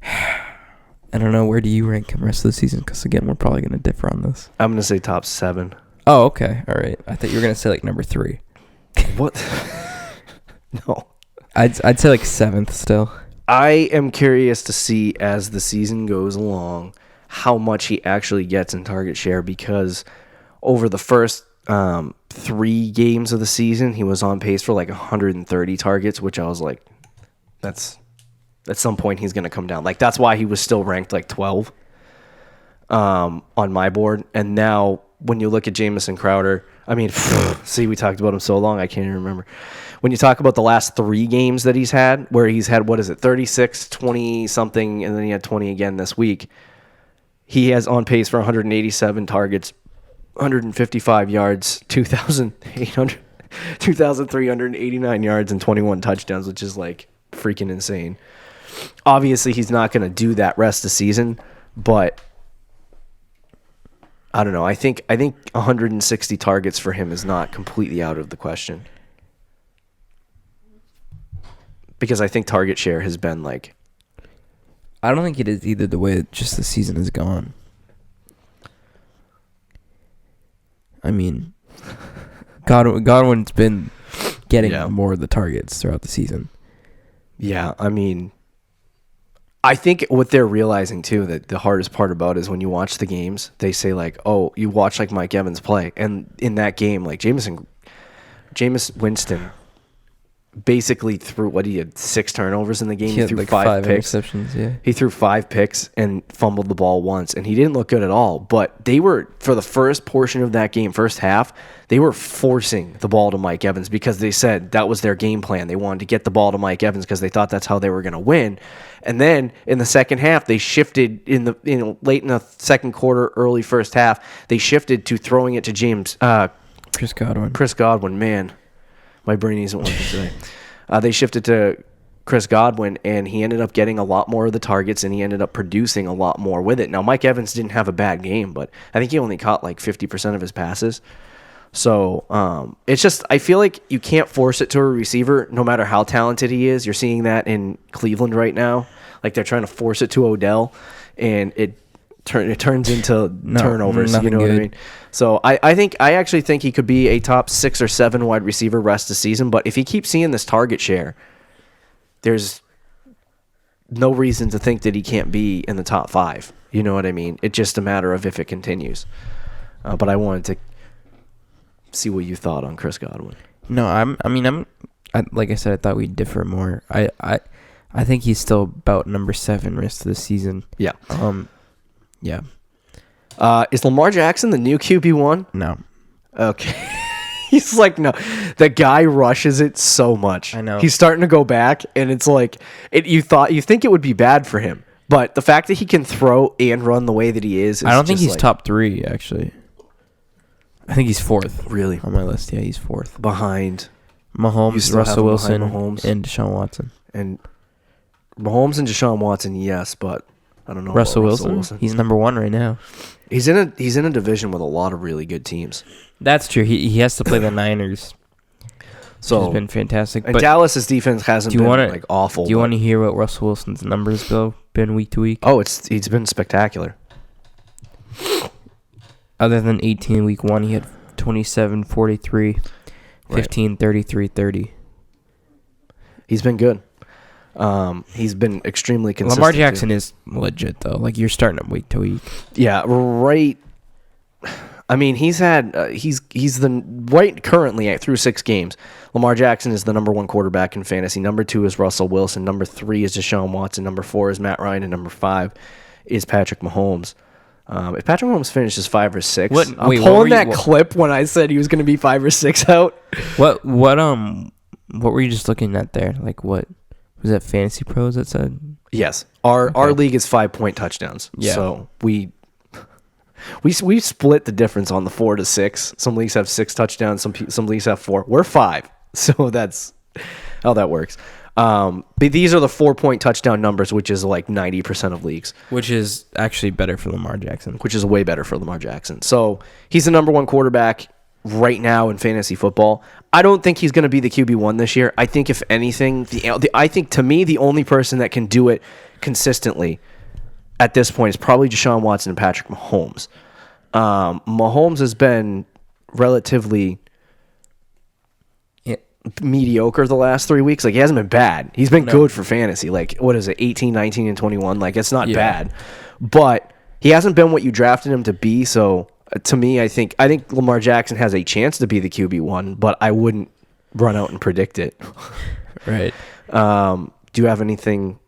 [SPEAKER 3] I don't know. Where do you rank him rest of the season? Because, again, we're probably going to differ on this.
[SPEAKER 2] I'm going to say top 7.
[SPEAKER 3] Oh, okay. All right. I thought you were going to say, like, number 3.
[SPEAKER 2] What? No.
[SPEAKER 3] I'd say, like, 7th still.
[SPEAKER 2] I am curious to see as the season goes along how much he actually gets in target share, because over the first 3 games of the season, he was on pace for like 130 targets, which I was like, that's at some point he's going to come down. Like, that's why he was still ranked like 12 on my board. And now when you look at Jamison Crowder, I mean, see, we talked about him so long, I can't even remember. When you talk about the last 3 games that he's had, where he's had, 36, 20-something, and then he had 20 again this week, he has on pace for 187 targets, 155 yards, 2,389 yards, and 21 touchdowns, which is, like, freaking insane. Obviously, he's not going to do that rest of the season, but I don't know. I think 160 targets for him is not completely out of the question. Because I think target share has been like...
[SPEAKER 3] I don't think it is either, the way just the season has gone. I mean, Godwin's been getting more of the targets throughout the season.
[SPEAKER 2] Yeah, I mean, I think what they're realizing, too, that the hardest part about is when you watch the games, they say, like, oh, you watch, like, Mike Evans play. And in that game, like, Jameis Winston basically threw, he had 6 turnovers in the game.
[SPEAKER 3] He had
[SPEAKER 2] threw
[SPEAKER 3] like
[SPEAKER 2] 5 picks.
[SPEAKER 3] interceptions, yeah.
[SPEAKER 2] He threw 5 picks and fumbled the ball once, and he didn't look good at all. But they were, for the first portion of that game, first half, they were forcing the ball to Mike Evans because they said that was their game plan. They wanted to get the ball to Mike Evans because they thought that's how they were going to win. And then in the second half, they shifted late in the second quarter, early first half. They shifted to throwing it to Chris Godwin, man. My brain isn't working today. They shifted to Chris Godwin, and he ended up getting a lot more of the targets, and he ended up producing a lot more with it. Now, Mike Evans didn't have a bad game, but I think he only caught like 50% of his passes. So it's just, I feel like you can't force it to a receiver no matter how talented he is. You're seeing that in Cleveland right now. Like they're trying to force it to Odell, and it turns into turnovers. You know what I mean? So I actually think he could be a top 6 or 7 wide receiver rest of the season. But if he keeps seeing this target share, there's no reason to think that he can't be in the top 5. You know what I mean? It's just a matter of if it continues. But I wanted to see what you thought on Chris Godwin.
[SPEAKER 3] No, like I said, I thought we'd differ more. I think he's still about number 7 rest of the season.
[SPEAKER 2] Yeah.
[SPEAKER 3] Yeah.
[SPEAKER 2] Is Lamar Jackson the new QB1?
[SPEAKER 3] No.
[SPEAKER 2] Okay. He's like, no. The guy rushes it so much.
[SPEAKER 3] I know.
[SPEAKER 2] He's starting to go back, and it's like, you think it would be bad for him. But the fact that he can throw and run the way that he is
[SPEAKER 3] I don't think he's top 3, actually. I think he's 4th.
[SPEAKER 2] Really?
[SPEAKER 3] On my list, yeah, he's 4th.
[SPEAKER 2] Behind
[SPEAKER 3] Mahomes, Russell Wilson, and Deshaun Watson.
[SPEAKER 2] And Mahomes and Deshaun Watson, yes, but I don't know
[SPEAKER 3] Russell
[SPEAKER 2] about
[SPEAKER 3] Wilson. He's number 1 right now.
[SPEAKER 2] He's in a division with a lot of really good teams.
[SPEAKER 3] That's true. He has to play the Niners. So it's been fantastic.
[SPEAKER 2] And
[SPEAKER 3] but
[SPEAKER 2] Dallas's defense hasn't been awful.
[SPEAKER 3] Do you want to hear what Russell Wilson's numbers been week to week?
[SPEAKER 2] Oh, he's been spectacular.
[SPEAKER 3] Other than 18 week 1, he had 27, 43, 15, 33, 30.
[SPEAKER 2] He's been good. He's been extremely consistent.
[SPEAKER 3] Lamar Jackson is legit though. Like you're starting him week to week.
[SPEAKER 2] Yeah, right. I mean, he's currently through 6 games. Lamar Jackson is the number 1 quarterback in fantasy. Number 2 is Russell Wilson. Number 3 is Deshaun Watson. Number 4 is Matt Ryan, and number 5 is Patrick Mahomes. If Patrick Mahomes finishes 5 or 6, I'm pulling that clip when I said he was going to be 5 or 6 out.
[SPEAKER 3] What were you just looking at there? Like what was that? Fantasy Pros that said?
[SPEAKER 2] Yes, our league is 5-point touchdowns. Yeah. So we split the difference on the 4 to 6. Some leagues have 6 touchdowns. Some leagues have 4. We're 5, so that's how that works. But these are the 4-point touchdown numbers, which is like 90% of leagues.
[SPEAKER 3] Which is actually better for Lamar Jackson.
[SPEAKER 2] Which is way better for Lamar Jackson. So he's the number 1 quarterback right now in fantasy football. I don't think he's going to be the QB1 this year. I think if anything, I think to me the only person that can do it consistently at this point is probably Deshaun Watson and Patrick Mahomes. Mahomes has been relatively mediocre the last 3 weeks. Like, he hasn't been bad. He's been good for fantasy. Like, what is it, 18, 19, and 21? Like, it's not bad. But he hasn't been what you drafted him to be. So, to me, I think Lamar Jackson has a chance to be the QB1, but I wouldn't run out and predict it.
[SPEAKER 3] Right.
[SPEAKER 2] Do you have anything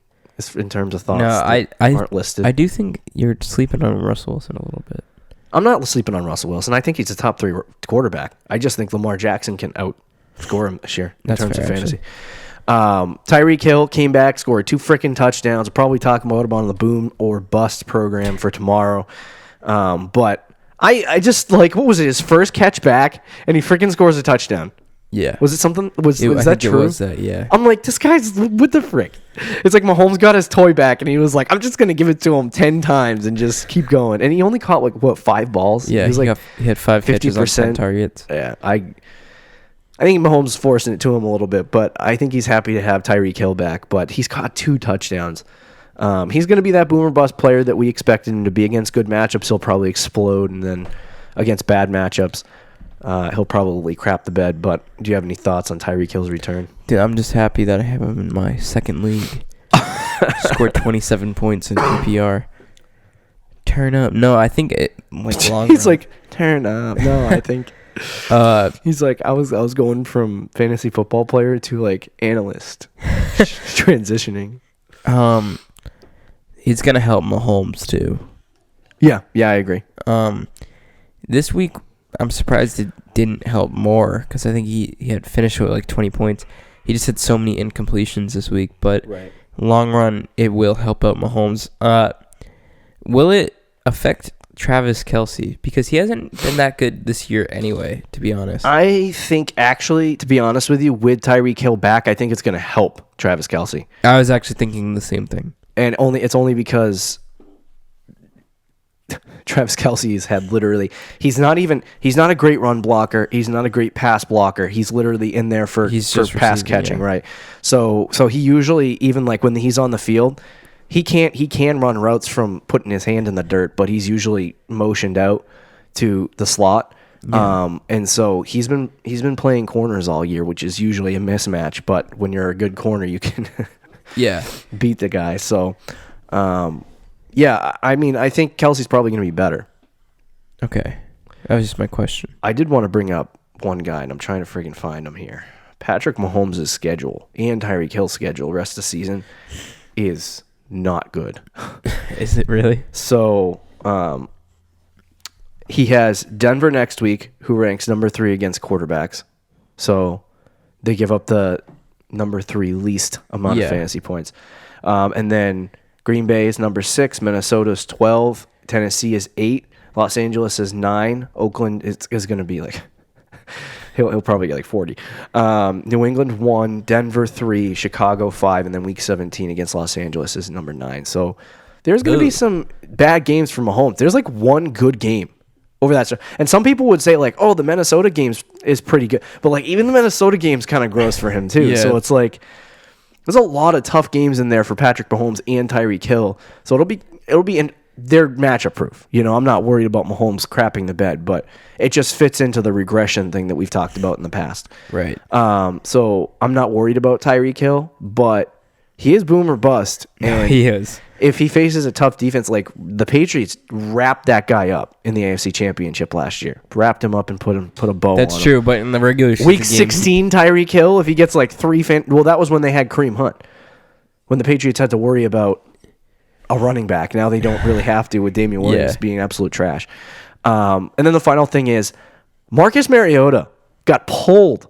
[SPEAKER 2] in terms of thoughts
[SPEAKER 3] that
[SPEAKER 2] aren't listed?
[SPEAKER 3] I do think you're sleeping on Russell Wilson a little bit.
[SPEAKER 2] I'm not sleeping on Russell Wilson. I think he's a top 3 quarterback. I just think Lamar Jackson can outscore him this year in terms of fantasy. Tyreek Hill came back, scored 2 freaking touchdowns. We'll probably talk about him on the boom or bust program for tomorrow. But I just, like, what was it, his first catch back, and he freaking scores a touchdown.
[SPEAKER 3] Yeah.
[SPEAKER 2] Was it something? Was that true?
[SPEAKER 3] It was that, yeah.
[SPEAKER 2] I'm like, this guy's, what the frick? It's like Mahomes got his toy back, and he was like, I'm just going to give it to him 10 times and just keep going. And he only caught, like, what, 5 balls?
[SPEAKER 3] Yeah, he had 5 catches on 10 targets.
[SPEAKER 2] Yeah, I think Mahomes is forcing it to him a little bit, but I think he's happy to have Tyreek Hill back. But he's caught 2 touchdowns. He's going to be that boomer bust player that we expected him to be. Against good matchups, he'll probably explode, and then against bad matchups, he'll probably crap the bed. But do you have any thoughts on Tyreek Hill's return?
[SPEAKER 3] Dude, I'm just happy that I have him in my second league. Scored 27 points in PPR. Turn up. No, I think it, like, long
[SPEAKER 2] He's
[SPEAKER 3] run.
[SPEAKER 2] like, turn up. No, I think He's like, I was going from fantasy football player to like analyst, transitioning.
[SPEAKER 3] He's gonna help Mahomes too.
[SPEAKER 2] Yeah, I agree.
[SPEAKER 3] This week I'm surprised it didn't help more because I think he had finished with like 20 points. He just had so many incompletions this week, but long run it will help out Mahomes. Will it affect Travis Kelce? Because he hasn't been that good this year anyway, to be honest.
[SPEAKER 2] I think actually, to be honest with you, with Tyreek Hill back, I think it's going to help Travis Kelce.
[SPEAKER 3] I was actually thinking the same thing.
[SPEAKER 2] And it's only because Travis Kelce has had literally, he's not a great run blocker. He's not a great pass blocker. He's literally in there for pass catching, right? So he usually, even like when he's on the field, he can run routes from putting his hand in the dirt, but he's usually motioned out to the slot. Yeah. And so he's been playing corners all year, which is usually a mismatch, but when you're a good corner, you can beat the guy. So yeah, I mean, I think Kelsey's probably going to be better.
[SPEAKER 3] Okay. That was just my question.
[SPEAKER 2] I did want to bring up one guy, and I'm trying to friggin' find him here. Patrick Mahomes' schedule and Tyreek Hill's schedule rest of the season is not good.
[SPEAKER 3] Is it really?
[SPEAKER 2] So he has Denver next week, who ranks number 3 against quarterbacks. So they give up the number 3 least amount of fantasy points. And then Green Bay is number 6, Minnesota's 12, Tennessee is 8, Los Angeles is 9, Oakland is going to be like he'll probably get like 40. New England 1, Denver 3, Chicago 5, and then Week 17 against Los Angeles is number 9. So there's going to be some bad games for Mahomes. There's like one good game over that. And some people would say like, oh, the Minnesota games is pretty good, but like even the Minnesota game's kind of gross for him too. Yeah. So it's like, there's a lot of tough games in there for Patrick Mahomes and Tyreek Hill. So they're matchup proof. You know, I'm not worried about Mahomes crapping the bed, but it just fits into the regression thing that we've talked about in the past.
[SPEAKER 3] Right.
[SPEAKER 2] So I'm not worried about Tyreek Hill, but he is boom or bust. And
[SPEAKER 3] he is.
[SPEAKER 2] If he faces a tough defense, like the Patriots wrapped that guy up in the AFC Championship last year. Wrapped him up and put a bow on him.
[SPEAKER 3] That's true, but in the regular season
[SPEAKER 2] Week 16, Tyreek Hill, if he gets like 3 well, that was when they had Kareem Hunt. When the Patriots had to worry about a running back. Now they don't really have to with Damian Williams being absolute trash. And then the final thing is Marcus Mariota got pulled.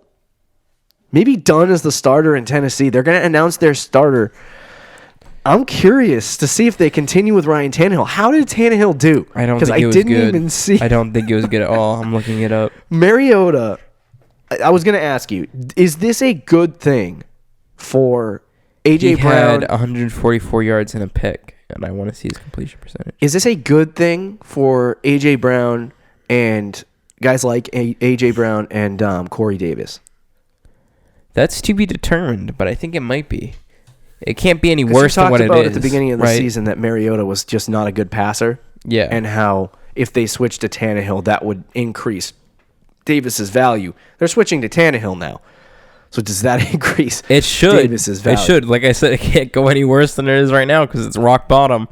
[SPEAKER 2] Maybe done as the starter in Tennessee. They're going to announce their starter. I'm curious to see if they continue with Ryan Tannehill. How did Tannehill do?
[SPEAKER 3] I don't think it was good. Even see. I don't think it was good at all. I'm looking it up.
[SPEAKER 2] Mariota, I was going to ask you, is this a good thing for A.J. Brown?
[SPEAKER 3] He had 144 yards and a pick, and I want to see his completion percentage.
[SPEAKER 2] Is this a good thing for A.J. Brown and guys like A.J. Brown and Corey Davis?
[SPEAKER 3] That's to be determined, but I think it might be. It can't be any worse than what it is.
[SPEAKER 2] We talked about at the beginning of the season that Mariota was just not a good passer.
[SPEAKER 3] Yeah.
[SPEAKER 2] And how if they switched to Tannehill, that would increase Davis's value. They're switching to Tannehill now. So does that increase Davis's value?
[SPEAKER 3] It should. Like I said, it can't go any worse than it is right now because it's rock bottom.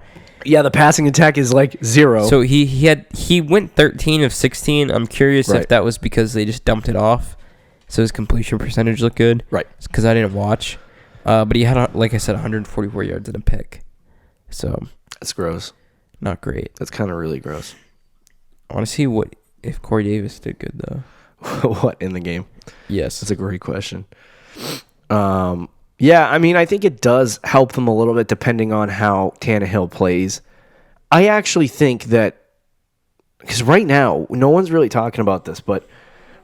[SPEAKER 2] Yeah, the passing attack is like 0.
[SPEAKER 3] So he went 13 of 16. I'm curious if that was because they just dumped it off. So his completion percentage looked good.
[SPEAKER 2] Right.
[SPEAKER 3] Because I didn't watch. But he had, like I said, 144 yards and a pick. So
[SPEAKER 2] that's gross.
[SPEAKER 3] Not great.
[SPEAKER 2] That's kind of really gross.
[SPEAKER 3] I want to see if Corey Davis did good, though.
[SPEAKER 2] What, in the game?
[SPEAKER 3] Yes.
[SPEAKER 2] That's a great question. Yeah, I mean, I think it does help them a little bit depending on how Tannehill plays. I actually think that, because right now, no one's really talking about this, but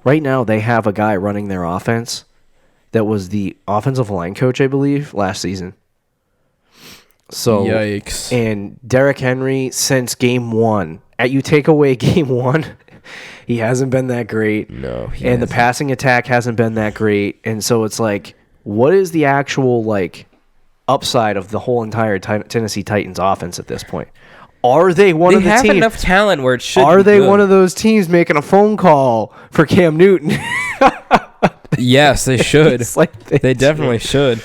[SPEAKER 2] right now they have a guy running their offense that was the offensive line coach, I believe, last season. So,
[SPEAKER 3] yikes.
[SPEAKER 2] And Derrick Henry, since game 1, you take away game 1, he hasn't been that great.
[SPEAKER 3] No, he
[SPEAKER 2] hasn't. The passing attack hasn't been that great. And so it's like, what is the actual upside of the whole entire Tennessee Titans offense at this point? Are they one of the teams?
[SPEAKER 3] They have enough talent where it should
[SPEAKER 2] Are
[SPEAKER 3] be
[SPEAKER 2] they
[SPEAKER 3] good.
[SPEAKER 2] one of those teams making a phone call for Cam Newton?
[SPEAKER 3] Yes, they should. They definitely should.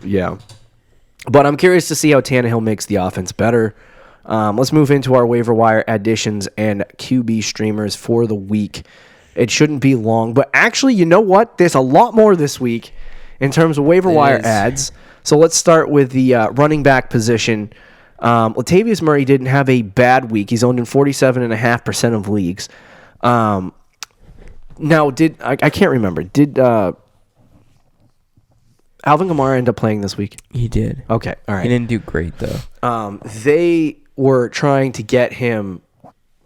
[SPEAKER 2] Yeah. But I'm curious to see how Tannehill makes the offense better. Let's move into our waiver wire additions and QB streamers for the week. It shouldn't be long. But actually, you know what? There's a lot more this week in terms of waiver wire ads. So let's start with the running back position. Latavius Murray didn't have a bad week. He's owned in 47.5% of leagues. Now, I can't remember. Did Alvin Kamara end up playing this week?
[SPEAKER 3] He did.
[SPEAKER 2] Okay, all right.
[SPEAKER 3] He didn't do great, though.
[SPEAKER 2] They were trying to get him.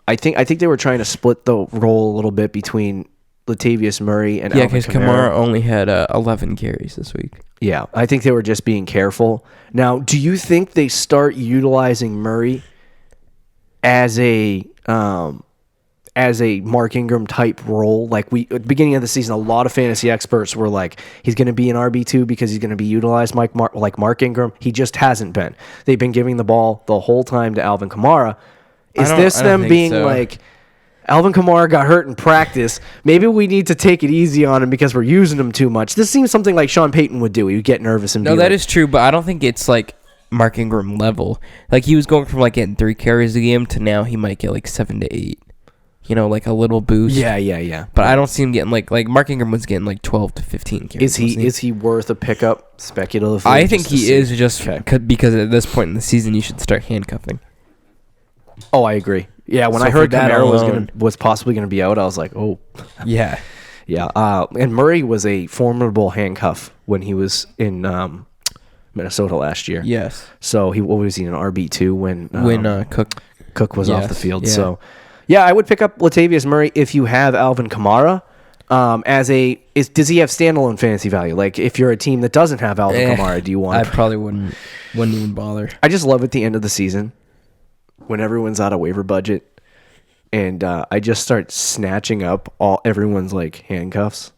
[SPEAKER 2] I think they were trying to split the role a little bit between Latavius Murray and Alvin Kamara.
[SPEAKER 3] Yeah, because Kamara only had 11 carries this week.
[SPEAKER 2] Yeah, I think they were just being careful. Now, do you think they start utilizing Murray as a Mark Ingram type role? Like at the beginning of the season, a lot of fantasy experts were like, he's going to be an RB2 because he's going to be utilized like Mark Ingram. He just hasn't been. They've been giving the ball the whole time to Alvin Kamara. Is this them being so? Like, Alvin Kamara got hurt in practice. Maybe we need to take it easy on him because we're using him too much. This seems something like Sean Payton would do. He would get nervous and
[SPEAKER 3] that is true, but I don't think it's like Mark Ingram level. Like, he was going from like getting 3 carries a game to now he might get like 7 to 8. You know, like a little boost.
[SPEAKER 2] Yeah.
[SPEAKER 3] But I don't see him getting like Mark Ingram was getting like 12 to 15 carries.
[SPEAKER 2] Is he worth a pickup speculatively?
[SPEAKER 3] I think he is because at this point in the season you should start handcuffing.
[SPEAKER 2] Oh, I agree. Yeah, when I heard Kamara was possibly going to be out, I was like, oh.
[SPEAKER 3] Yeah.
[SPEAKER 2] Yeah. And Murray was a formidable handcuff when he was in Minnesota last year.
[SPEAKER 3] Yes.
[SPEAKER 2] So what was he, an RB2 when Cook was off the field?
[SPEAKER 3] Yeah.
[SPEAKER 2] So, yeah, I would pick up Latavius Murray if you have Alvin Kamara. Does he have standalone fantasy value? Like, if you're a team that doesn't have Alvin Kamara, do you want?
[SPEAKER 3] I probably wouldn't even bother.
[SPEAKER 2] I just love at the end of the season when everyone's out of waiver budget, and I just start snatching up everyone's like handcuffs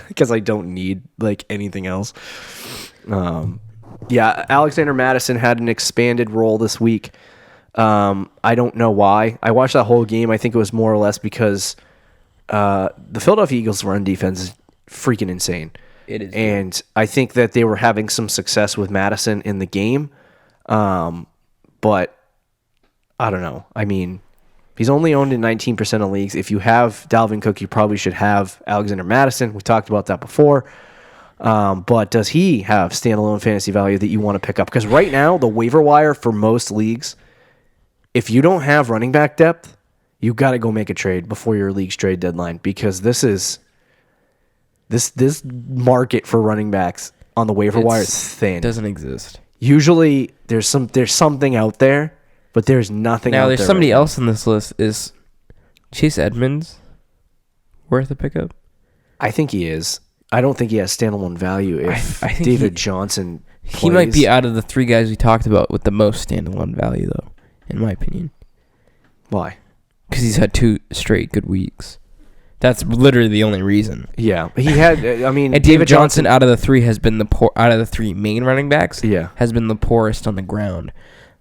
[SPEAKER 2] because I don't need like anything else. Yeah, Alexander Mattison had an expanded role this week. I don't know why. I watched that whole game. I think it was more or less because the Philadelphia Eagles' run defense is freaking insane.
[SPEAKER 3] It is.
[SPEAKER 2] And I think that they were having some success with Mattison in the game. But I don't know. I mean, he's only owned in 19% of leagues. If you have Dalvin Cook, you probably should have Alexander Mattison. We talked about that before. But does he have standalone fantasy value that you want to pick up? Because right now, the waiver wire for most leagues, if you don't have running back depth, you got to go make a trade before your league's trade deadline, because this market for running backs on the waiver wire is thin.
[SPEAKER 3] It doesn't exist.
[SPEAKER 2] Usually there's something out there, but there's nothing out there.
[SPEAKER 3] Now there's somebody else on this list. Is Chase Edmonds worth a pickup?
[SPEAKER 2] I think he is. I don't think he has standalone value if
[SPEAKER 3] I think
[SPEAKER 2] David Johnson plays.
[SPEAKER 3] He might be out of the 3 guys we talked about with the most standalone value, though, in my opinion.
[SPEAKER 2] Why?
[SPEAKER 3] Because he's had 2 straight good weeks. That's literally the only reason.
[SPEAKER 2] Yeah, he had. I mean,
[SPEAKER 3] and David Johnson out of the 3 has been out of the 3 main running backs.
[SPEAKER 2] Yeah,
[SPEAKER 3] has been the poorest on the ground.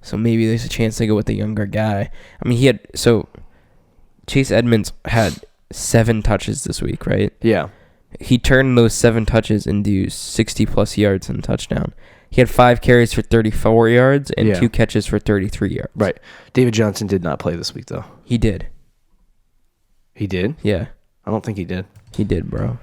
[SPEAKER 3] So maybe there's a chance they go with the younger guy. I mean, Chase Edmonds had 7 touches this week, right?
[SPEAKER 2] Yeah.
[SPEAKER 3] He turned those 7 touches into 60+ yards and a touchdown. He had 5 carries for 34 yards and 2 catches for 33 yards.
[SPEAKER 2] Right. David Johnson did not play this week, though.
[SPEAKER 3] He did.
[SPEAKER 2] He did?
[SPEAKER 3] Yeah.
[SPEAKER 2] I don't think he did.
[SPEAKER 3] He did, bro.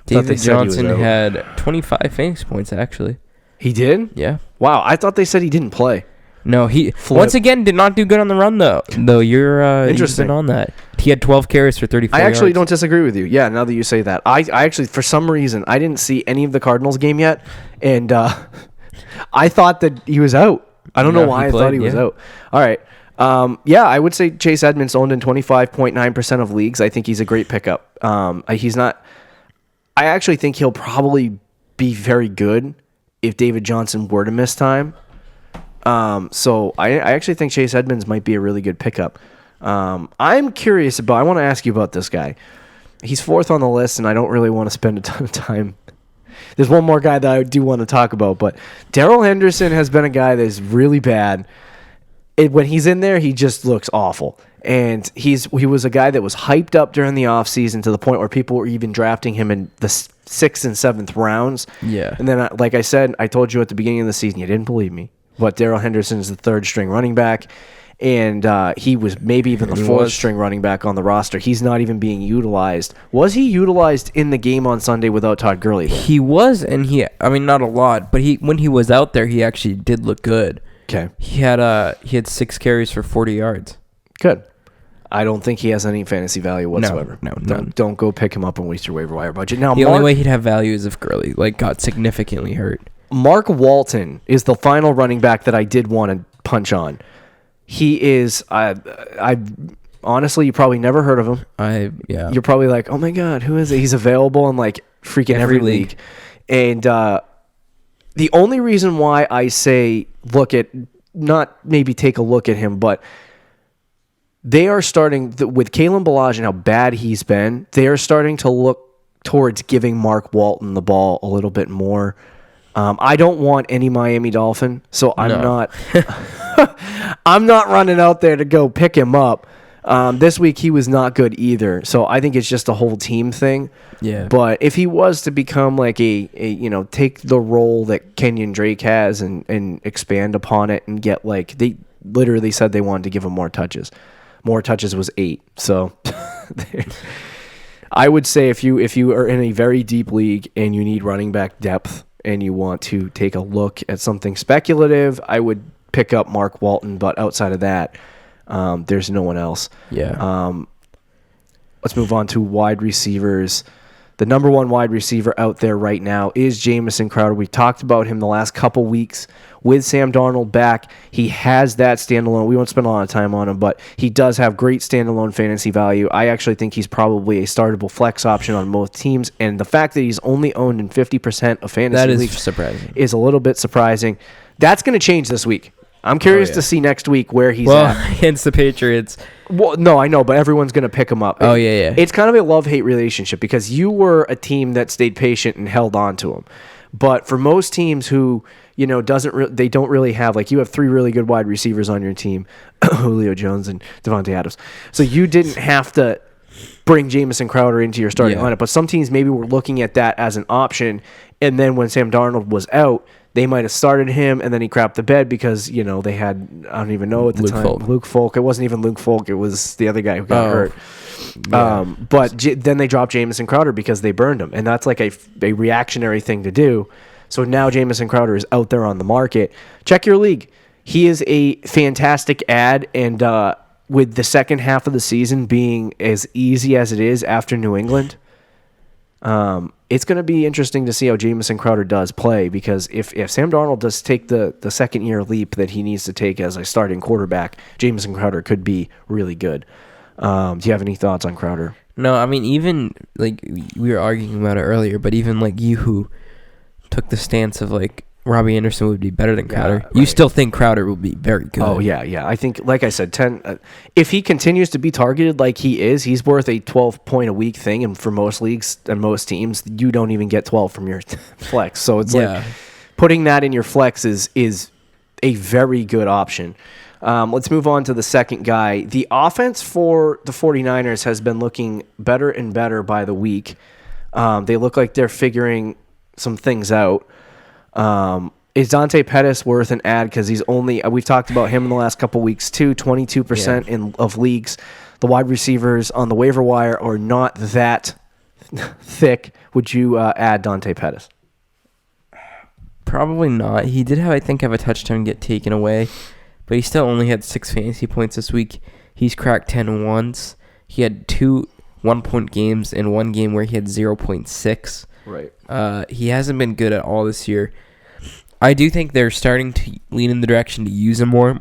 [SPEAKER 3] David Johnson had 25 fantasy points, actually.
[SPEAKER 2] He did?
[SPEAKER 3] Yeah.
[SPEAKER 2] Wow, I thought they said he didn't play.
[SPEAKER 3] No, he once again did not do good on the run, though. You're interested on that. He had 12 carries for 34 yards.
[SPEAKER 2] I actually don't disagree with you. Yeah, now that you say that. I actually, for some reason, I didn't see any of the Cardinals game yet, and I thought that he was out. I don't know why I thought he was out. All right. Yeah, I would say Chase Edmonds owned in 25.9% of leagues. I think he's a great pickup. He's not... I actually think he'll probably be very good if David Johnson were to miss time. So I actually think Chase Edmonds might be a really good pickup. I'm curious I want to ask you about this guy. He's 4th on the list, and I don't really want to spend a ton of time. There's one more guy that I do want to talk about, but Darrell Henderson has been a guy that is really bad. When he's in there, he just looks awful. And he was a guy that was hyped up during the offseason to the point where people were even drafting him in the 6th and 7th rounds.
[SPEAKER 3] Yeah.
[SPEAKER 2] And then, like I said, I told you at the beginning of the season, you didn't believe me. But Darrell Henderson is the 3rd string running back. and he was maybe even the fourth string running back on the roster. He's not even being utilized. Was he utilized in the game on Sunday without Todd Gurley, though?
[SPEAKER 3] He was, and not a lot, but when he was out there, he actually did look good.
[SPEAKER 2] Okay.
[SPEAKER 3] He had 6 carries for 40 yards.
[SPEAKER 2] Good. I don't think he has any fantasy value whatsoever.
[SPEAKER 3] No,
[SPEAKER 2] don't go pick him up and waste your waiver wire budget. Now,
[SPEAKER 3] the only way he'd have value is if Gurley got significantly hurt.
[SPEAKER 2] Mark Walton is the final running back that I did want to punch on. He is. I honestly, you probably never heard of him. You're probably like, oh my god, who is it? He's available in like freaking every league. And the only reason why I say maybe take a look at him, but they are starting with Kalen Ballage and how bad he's been. They are starting to look towards giving Mark Walton the ball a little bit more. I don't want any Miami Dolphin, so I'm not. I'm not running out there to go pick him up. This week he was not good either, so I think it's just a whole team thing.
[SPEAKER 3] Yeah.
[SPEAKER 2] But if he was to become like take the role that Kenyon Drake has and expand upon it and get they literally said they wanted to give him more touches. More touches was 8. So I would say if you are in a very deep league and you need running back depth and you want to take a look at something speculative, I would pick up Mark Walton. But outside of that, there's no one else.
[SPEAKER 3] Yeah.
[SPEAKER 2] Let's move on to wide receivers. The number one wide receiver out there right now is Jamison Crowder. We talked about him the last couple weeks with Sam Darnold back. He has that standalone. We won't spend a lot of time on him, but he does have great standalone fantasy value. I actually think he's probably a startable flex option on most teams, and the fact that he's only owned in 50% of fantasy leagues
[SPEAKER 3] surprising.
[SPEAKER 2] Is a little bit surprising. That's going to change this week. I'm curious to see next week where he's at.
[SPEAKER 3] Against the Patriots.
[SPEAKER 2] Well, no, I know, but everyone's going to pick him up.
[SPEAKER 3] Yeah.
[SPEAKER 2] It's kind of a love-hate relationship because you were a team that stayed patient and held on to him. But for most teams who, they don't really have, you have 3 really good wide receivers on your team, Julio Jones and Devontae Adams. So you didn't have to bring Jamison Crowder into your starting lineup. But some teams maybe were looking at that as an option, and then when Sam Darnold was out, they might have started him, and then he crapped the bed because, they had, I don't even know at the time, Luke Folk. It wasn't even Luke Folk. It was the other guy who got hurt. Yeah. Then they dropped Jamison Crowder because they burned him, and that's a reactionary thing to do. So now Jamison Crowder is out there on the market. Check your league. He is a fantastic ad, and with the second half of the season being as easy as it is after New England, it's going to be interesting to see how Jamison Crowder does play, because if Sam Darnold does take the second year leap that he needs to take as a starting quarterback, Jamison Crowder could be really good. Do you have any thoughts on Crowder?
[SPEAKER 3] No, I mean, even we were arguing about it earlier, but even you who took the stance of Robby Anderson would be better than Crowder.
[SPEAKER 2] Right.
[SPEAKER 3] You still think Crowder will be very good.
[SPEAKER 2] Oh, yeah. I think, like I said, 10. If he continues to be targeted like he is, he's worth a 12-point-a-week thing. And for most leagues and most teams, you don't even get 12 from your flex. So it's putting that in your flex is a very good option. Let's move on to the second guy. The offense for the 49ers has been looking better and better by the week. They look like they're figuring some things out. Is Dante Pettis worth an ad? Because he's only, we've talked about him in the last couple weeks too, 22% of leagues. The wide receivers on the waiver wire are not that thick. Would you add Dante Pettis?
[SPEAKER 3] Probably not. He did have a touchdown get taken away, but he still only had 6 fantasy points this week. He's cracked 10 once. He had 2 1-point games in one game where he had 0.6.
[SPEAKER 2] Right.
[SPEAKER 3] He hasn't been good at all this year. I do think they're starting to lean in the direction to use him more,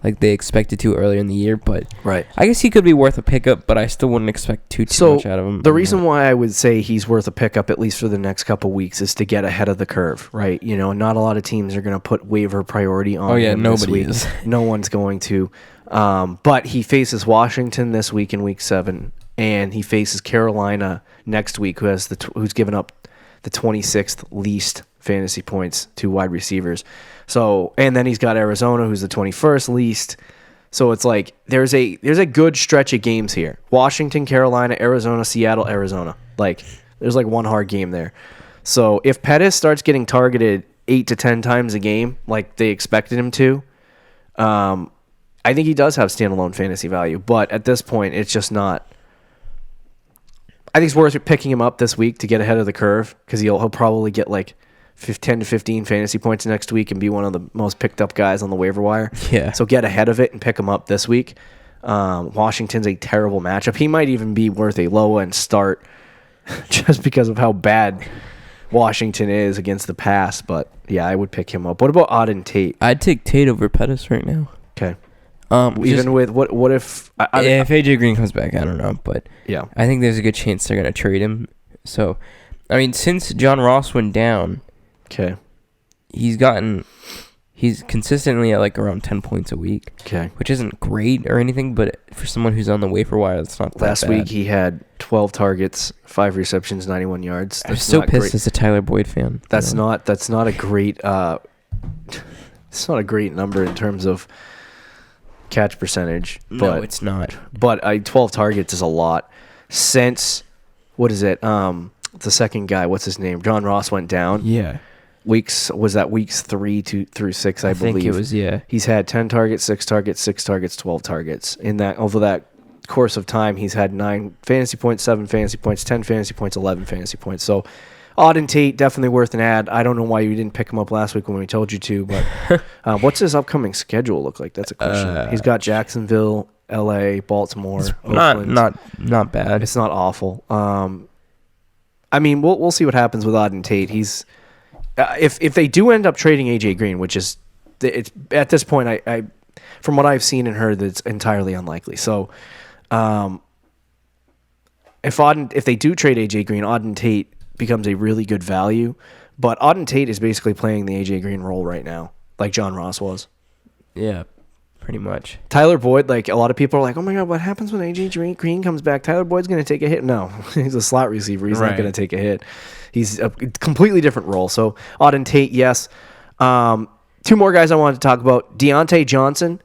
[SPEAKER 3] like they expected to earlier in the year. But I guess he could be worth a pickup, but I still wouldn't expect too much out of him.
[SPEAKER 2] The reason why I would say he's worth a pickup, at least for the next couple weeks, is to get ahead of the curve, right? Not a lot of teams are going to put waiver priority on him this week.
[SPEAKER 3] Is.
[SPEAKER 2] No one's going to. But he faces Washington this week in Week 7, and he faces Carolina next week, who's given up the 26th least fantasy points to wide receivers. So, and then he's got Arizona, who's the 21st least. So it's there's a good stretch of games here. Washington, Carolina, Arizona, Seattle, Arizona. There's one hard game there. So if Pettis starts getting targeted 8 to 10 times a game, like they expected him to, I think he does have standalone fantasy value, but at this point, it's just not. I think it's worth picking him up this week to get ahead of the curve because he'll probably get like 10 to 15 fantasy points next week and be one of the most picked up guys on the waiver wire.
[SPEAKER 3] Yeah.
[SPEAKER 2] So get ahead of it and pick him up this week. Washington's a terrible matchup. He might even be worth a low end start just because of how bad Washington is against the pass. But yeah, I would pick him up. What about Auden Tate?
[SPEAKER 3] I'd take Tate over Pettis right now.
[SPEAKER 2] Okay. Even with what if
[SPEAKER 3] if AJ Green comes back, I don't know, but
[SPEAKER 2] yeah,
[SPEAKER 3] I think there's a good chance they're gonna trade him. So, I mean, since John Ross went down,
[SPEAKER 2] okay,
[SPEAKER 3] he's consistently at like around 10 points a week.
[SPEAKER 2] Okay,
[SPEAKER 3] which isn't great or anything, but for someone who's on the waiver wire, that's not that bad.
[SPEAKER 2] Last week he had 12 targets, 5 receptions, 91 yards.
[SPEAKER 3] I'm so pissed as a Tyler Boyd fan.
[SPEAKER 2] That's not a great it's not a great number in terms of catch percentage.
[SPEAKER 3] No, it's not.
[SPEAKER 2] But 12 targets is a lot. Since what is it? The second guy, what's his name? John Ross went down.
[SPEAKER 3] Yeah.
[SPEAKER 2] Weeks 3 through 6, I believe.
[SPEAKER 3] I think it was, yeah.
[SPEAKER 2] He's had 10 targets, 6 targets, 6 targets, 12 targets. Over that course of time, he's had 9 fantasy points, 7 fantasy points, 10 fantasy points, 11 fantasy points. So Auden Tate, definitely worth an ad. I don't know why you didn't pick him up last week when we told you to, but what's his upcoming schedule look like? That's a question. He's got Jacksonville, LA, Baltimore, Oakland.
[SPEAKER 3] Not bad.
[SPEAKER 2] It's not awful. I mean, we'll see what happens with Auden Tate. He's if they do end up trading AJ Green, which is it's at this point, I from what I've seen and heard, that's entirely unlikely. So, if they do trade AJ Green, Auden Tate becomes a really good value. But Auden Tate is basically playing the AJ Green role right now, like John Ross was.
[SPEAKER 3] Yeah, pretty much.
[SPEAKER 2] Tyler Boyd, like a lot of people are like, oh my God, what happens when AJ Green comes back? Tyler Boyd's going to take a hit. No, he's a slot receiver. He's not going to take a hit. He's a completely different role. So Auden Tate, yes. 2 more guys I wanted to talk about. Deontay Johnson.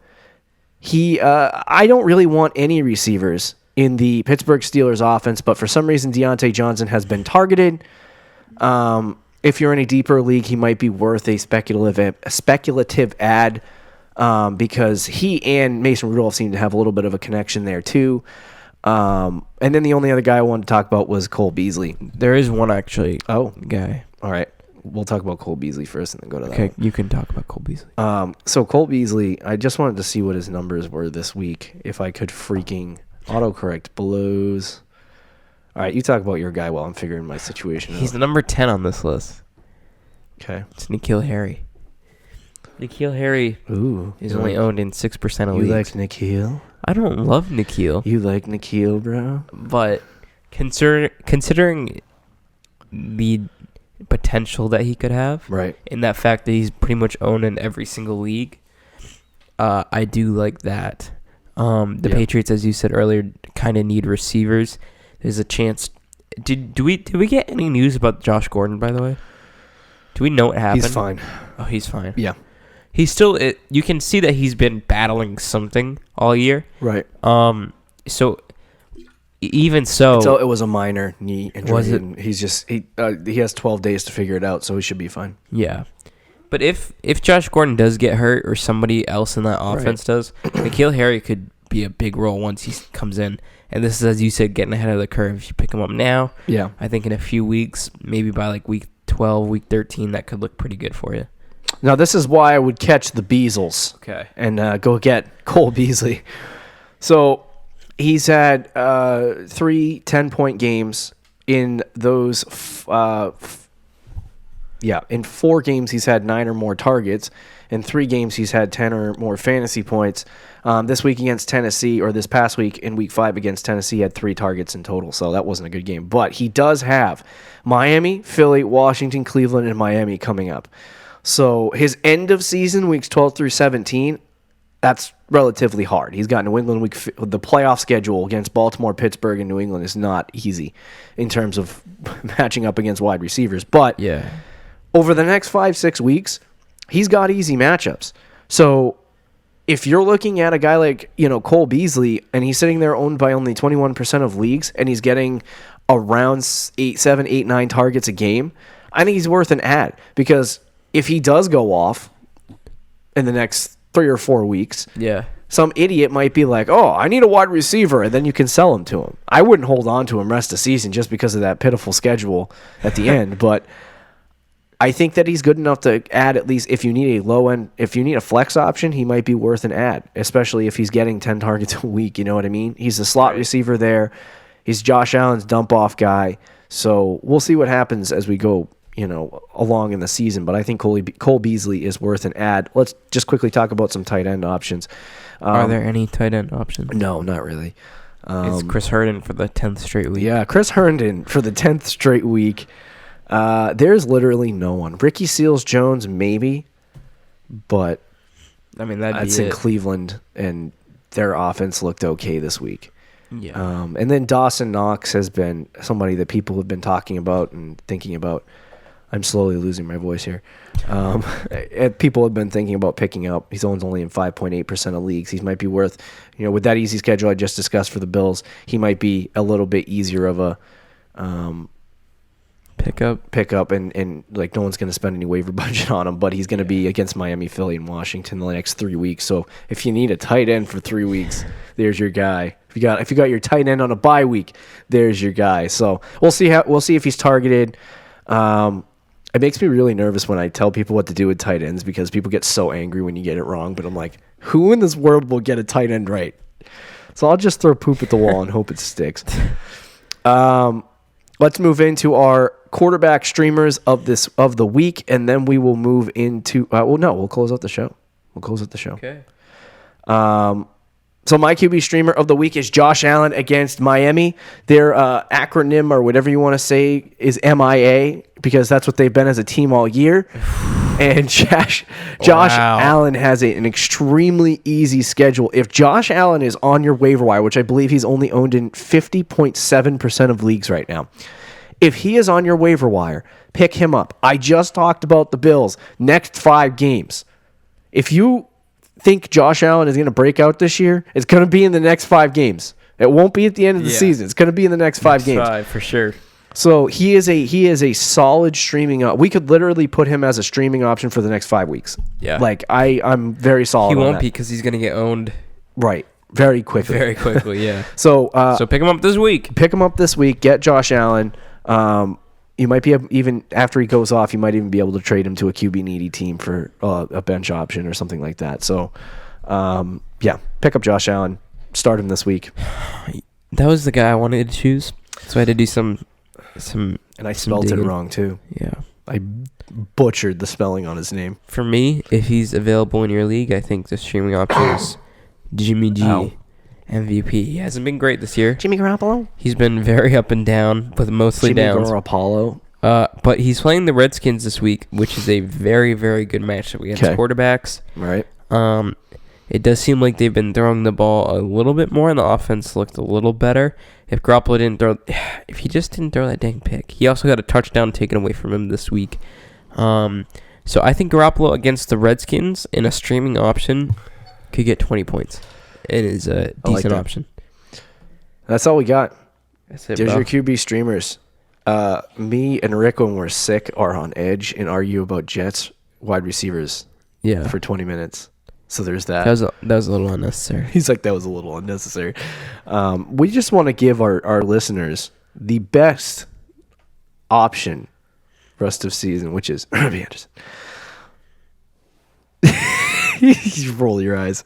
[SPEAKER 2] I don't really want any receivers in the Pittsburgh Steelers offense, but for some reason Deontay Johnson has been targeted. If you're in a deeper league, he might be worth a speculative ad because he and Mason Rudolph seem to have a little bit of a connection there too. And then the only other guy I wanted to talk about was Cole Beasley.
[SPEAKER 3] There is one actually.
[SPEAKER 2] Oh,
[SPEAKER 3] guy.
[SPEAKER 2] All right. We'll talk about Cole Beasley first and then go to that.
[SPEAKER 3] Okay, you can talk about Cole Beasley.
[SPEAKER 2] So Cole Beasley, I just wanted to see what his numbers were this week. If I could freaking autocorrect Blues. All right, you talk about your guy while I'm figuring my situation out.
[SPEAKER 3] He's the number 10 on this list.
[SPEAKER 2] Okay.
[SPEAKER 3] It's N'Keal Harry. N'Keal Harry is only owned in 6% of leagues.
[SPEAKER 2] You like N'Keal?
[SPEAKER 3] I don't love N'Keal.
[SPEAKER 2] You like N'Keal, bro?
[SPEAKER 3] But considering the potential that he could have,
[SPEAKER 2] right,
[SPEAKER 3] and that fact that he's pretty much owned in every single league, I do like that. The Patriots, as you said earlier, kind of need receivers. There's a chance. Did we get any news about Josh Gordon, by the way? Do we know what happened?
[SPEAKER 2] He's fine.
[SPEAKER 3] Oh, he's fine.
[SPEAKER 2] Yeah.
[SPEAKER 3] He's still. You can see that he's been battling something all year.
[SPEAKER 2] Right.
[SPEAKER 3] So even so,
[SPEAKER 2] it was a minor knee injury.
[SPEAKER 3] Was it?
[SPEAKER 2] And he's just he has 12 days to figure it out, so he should be fine.
[SPEAKER 3] Yeah. But if Josh Gordon does get hurt or somebody else in that offense does, N'Keal Harry could be a big role once he comes in. And this is, as you said, getting ahead of the curve. If you pick him up now,
[SPEAKER 2] yeah, I
[SPEAKER 3] think in a few weeks, maybe by like week 12, week 13, that could look pretty good for you.
[SPEAKER 2] Now, this is why I would catch the Beasles.
[SPEAKER 3] Okay.
[SPEAKER 2] And go get Cole Beasley. So he's had 3 10-point games in those. In 4 games, he's had 9 or more targets. In 3 games, he's had 10 or more fantasy points. This week against Tennessee, or this past week in week 5 against Tennessee, he had 3 targets in total, so that wasn't a good game. But he does have Miami, Philly, Washington, Cleveland, and Miami coming up. So his end of season, weeks 12 through 17, that's relatively hard. He's got New England the playoff schedule against Baltimore, Pittsburgh, and New England is not easy in terms of matching up against wide receivers. But over the next 5-6 weeks, he's got easy matchups. So if you're looking at a guy like, Cole Beasley, and he's sitting there owned by only 21% of leagues, and he's getting around 7, 8, 9 targets a game, I think he's worth an ad. Because if he does go off in the next 3 or 4 weeks, some idiot might be like, oh, I need a wide receiver, and then you can sell him to him. I wouldn't hold on to him rest of the season just because of that pitiful schedule at the end, but I think that he's good enough to add at least if you need a flex option, he might be worth an add, especially if he's getting 10 targets a week, you know what I mean? He's a slot receiver there. He's Josh Allen's dump-off guy, so we'll see what happens as we go along in the season, but I think Cole Beasley is worth an add. Let's just quickly talk about some tight end options.
[SPEAKER 3] Are there any tight end options?
[SPEAKER 2] No, not really.
[SPEAKER 3] It's Chris Herndon for the 10th straight week.
[SPEAKER 2] Yeah, Chris Herndon for the 10th straight week. There's literally no one. Ricky Seals-Jones, maybe, but
[SPEAKER 3] I mean, that's
[SPEAKER 2] in Cleveland, and their offense looked okay this week.
[SPEAKER 3] Yeah.
[SPEAKER 2] And then Dawson Knox has been somebody that people have been talking about and thinking about. I'm slowly losing my voice here. People have been thinking about picking up. He's only in 5.8% of leagues. He might be worth, with that easy schedule I just discussed for the Bills, he might be a little bit easier of a pickup, and like no one's going to spend any waiver budget on him, but he's going to be against Miami, Philly, and Washington the next 3 weeks. So if you need a tight end for 3 weeks, there's your guy. If you got your tight end on a bye week, there's your guy. So we'll see if he's targeted. It makes me really nervous when I tell people what to do with tight ends because people get so angry when you get it wrong. But I'm like, who in this world will get a tight end right? So I'll just throw poop at the wall and hope it sticks. Let's move into our quarterback streamers of the week, and then we will move into. We'll close out the show.
[SPEAKER 3] Okay.
[SPEAKER 2] So my QB streamer of the week is Josh Allen against Miami. Their acronym or whatever you want to say is MIA because that's what they've been as a team all year. And Josh Allen has an extremely easy schedule. If Josh Allen is on your waiver wire, which I believe he's only owned in 50.7% of leagues right now, if he is on your waiver wire, pick him up. I just talked about the Bills. Next 5 games. If you think Josh Allen is going to break out this year, it's going to be in the next 5 games. It won't be at the end of the season. It's going to be in the next 5 games.
[SPEAKER 3] 5 for sure.
[SPEAKER 2] So he is a solid streaming. We could literally put him as a streaming option for the next 5 weeks.
[SPEAKER 3] Yeah,
[SPEAKER 2] like I'm very solid.
[SPEAKER 3] He
[SPEAKER 2] on
[SPEAKER 3] won't
[SPEAKER 2] that.
[SPEAKER 3] be because he's going to get owned
[SPEAKER 2] right very quickly.
[SPEAKER 3] Very quickly, yeah.
[SPEAKER 2] So
[SPEAKER 3] pick him up this week.
[SPEAKER 2] Get Josh Allen. You might be even after he goes off, you might even be able to trade him to a QB needy team for a bench option or something like that. So, pick up Josh Allen, start him this week.
[SPEAKER 3] That was the guy I wanted to choose, so I had to do some.
[SPEAKER 2] And I spelled it wrong too.
[SPEAKER 3] Yeah,
[SPEAKER 2] I butchered the spelling on his name.
[SPEAKER 3] For me, if he's available in your league, I think the streaming option is Jimmy G.
[SPEAKER 2] Ow.
[SPEAKER 3] MVP. He hasn't been great this year.
[SPEAKER 2] Jimmy Garoppolo?
[SPEAKER 3] He's been very up and down, but mostly downs.
[SPEAKER 2] Jimmy Garoppolo.
[SPEAKER 3] But he's playing the Redskins this week, which is a very, very good matchup against quarterbacks.
[SPEAKER 2] Right.
[SPEAKER 3] It does seem like they've been throwing the ball a little bit more, and the offense looked a little better. If he just didn't throw that dang pick. He also got a touchdown taken away from him this week. So I think Garoppolo against the Redskins in a streaming option could get 20 points. It is a decent option.
[SPEAKER 2] That's all we got.
[SPEAKER 3] That's it,
[SPEAKER 2] There's
[SPEAKER 3] bro.
[SPEAKER 2] your QB streamers. Me and Rick, when we're sick, are on edge and argue about Jets wide receivers for 20 minutes. So there's that.
[SPEAKER 3] That was a little unnecessary.
[SPEAKER 2] He's like, that was a little unnecessary. We just want to give our listeners the best option rest of season, which is Robby Anderson. You roll your eyes.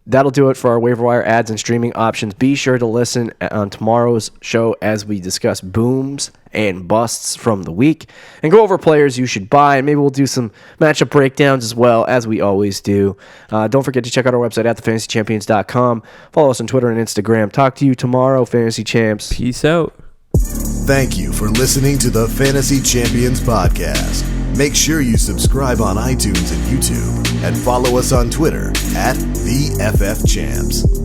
[SPEAKER 2] That'll do it for our waiver wire ads and streaming options. Be sure to listen on tomorrow's show as we discuss booms and busts from the week and go over players you should buy. And maybe we'll do some matchup breakdowns as well, as we always do. Don't forget to check out our website at thefantasychampions.com. Follow us on Twitter and Instagram. Talk to you tomorrow, Fantasy Champs.
[SPEAKER 3] Peace out.
[SPEAKER 1] Thank you for listening to the Fantasy Champions Podcast. Make sure you subscribe on iTunes and YouTube and follow us on Twitter at TheFFChamps.